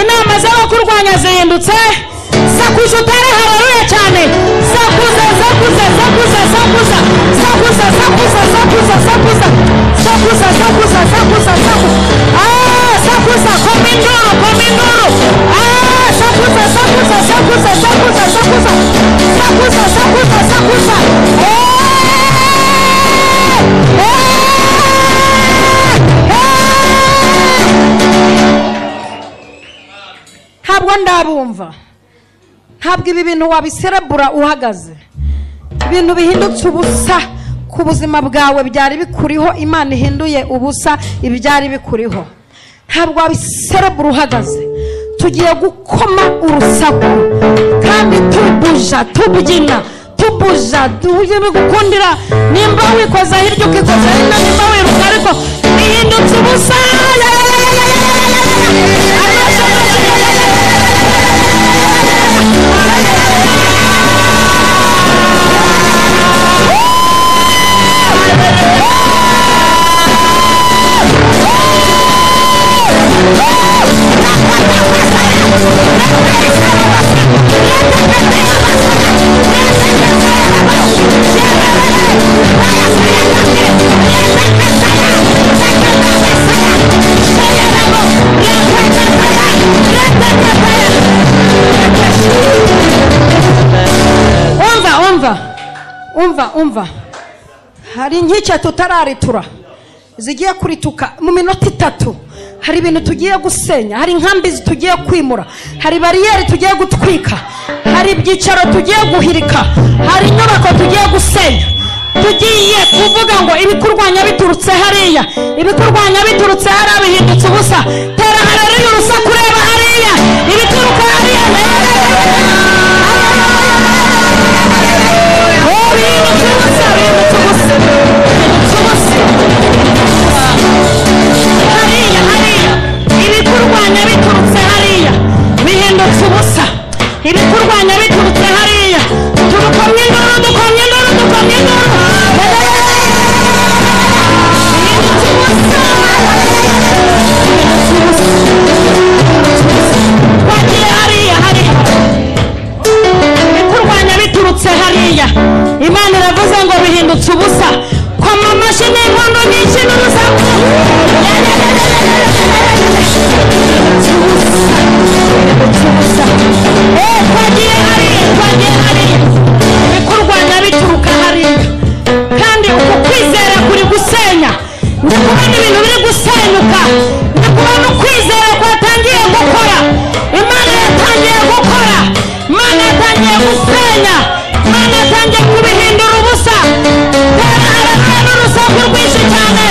inama z'abakurwanya zihindutse. Sakuza utere haleluya cyane. Sakuza sakuza sakuza sakuza sakuza sakuza sakuza sakuza sakuza sakuza sakuza sakuza komindoro komindoro sakuza sakuza sakuza sakuza sakuza sakuza sakuza sakuza habwo ndabumva. Ntabwo ibi bintu wabiserebura uhagaze. Ibintu bihindutse ubusa ku buzima bwawe byari bikuriho, Imana ihinduye ubusa ibyari bikuriho. Ntabwo wabiserebura uhagaze. Tugiye gukoma urusaku kandi tubuja tubyina tubuja duye bigukundira. Nimba wikoza hirya ukikoza hino, nimba wiruka ariko bihindutse ubusa. Umva hari inkike tutararitura zigiye kurituka mu minota 3. Hari ibintu tugiye gusenya, hari inkambi tugiye kwimura, hari bariyeri tugiye gutwika, hari ibyicaro tugiye guhirika, hari inyubako tugiye gusenya. Tugiye kuvuga ngo ibikurwanya biturutse hariya, ibikurwanya biturutse hariya bihindutse ubusa. Tera haleluya urusaku ureba hariya, ibituruka hariya ibikurwanya biturutse hariya bihindutse ubusa. Ibikurwanya biturutse hariya turukomye induru dukomye induru dukomye induru bihindutse ubusa. Twagiye hariya hariya ibikurwanya biturutse hariya, Imana iravuze ngo bihindutse ubusa. Koma amashyi n'inkondo nyinshi n'urusaku. Twagiye hariya ibikurwanya bituruka hariya, kandi uku kwizera kuri gusenya. Ndi kubona ibintu biri gusenyuka, ndi kubona ukwizera kwatangiye gukora. Imana yatangiye gukora, Imana yatangiye gusenya, Imana yatangiye kubihindura ubusa. Tera haleluya n'urusaku rwinshi cyane.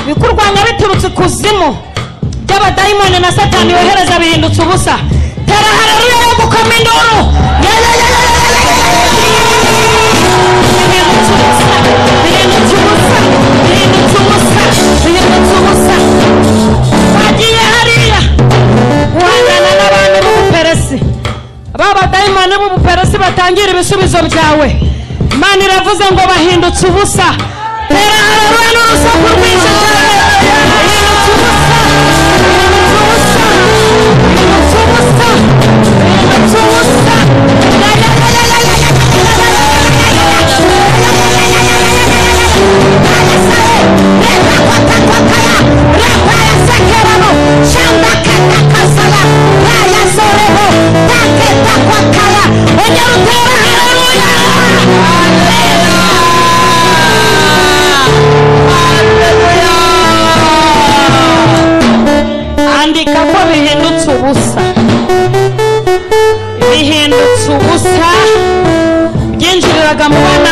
Bikurwanya biturutse kuzimu by'abadayimoni na Satani yohereza bihindutse ubusa. Tera haleluya yo gukoma induru. Bihindutse ubusa, bihindutse ubusa, bihindutse ubusa, bihindutse ubusa. Twagiye hariya guhangana n'abantu b'ubuperesi, abadayimoni b'ubuperesi batangira ibisubizo byawe. Imana iravuze ngo bahindutse ubusa. Tera haleluya n'urusaku rwinshi cyane. Bihindutse ubusa, bihindutse ubusa, bihindutse ubusa, bihindutse ubusa. Andika ko bihindutse ubusa, bihindutse ubusa. imbaraga mu bana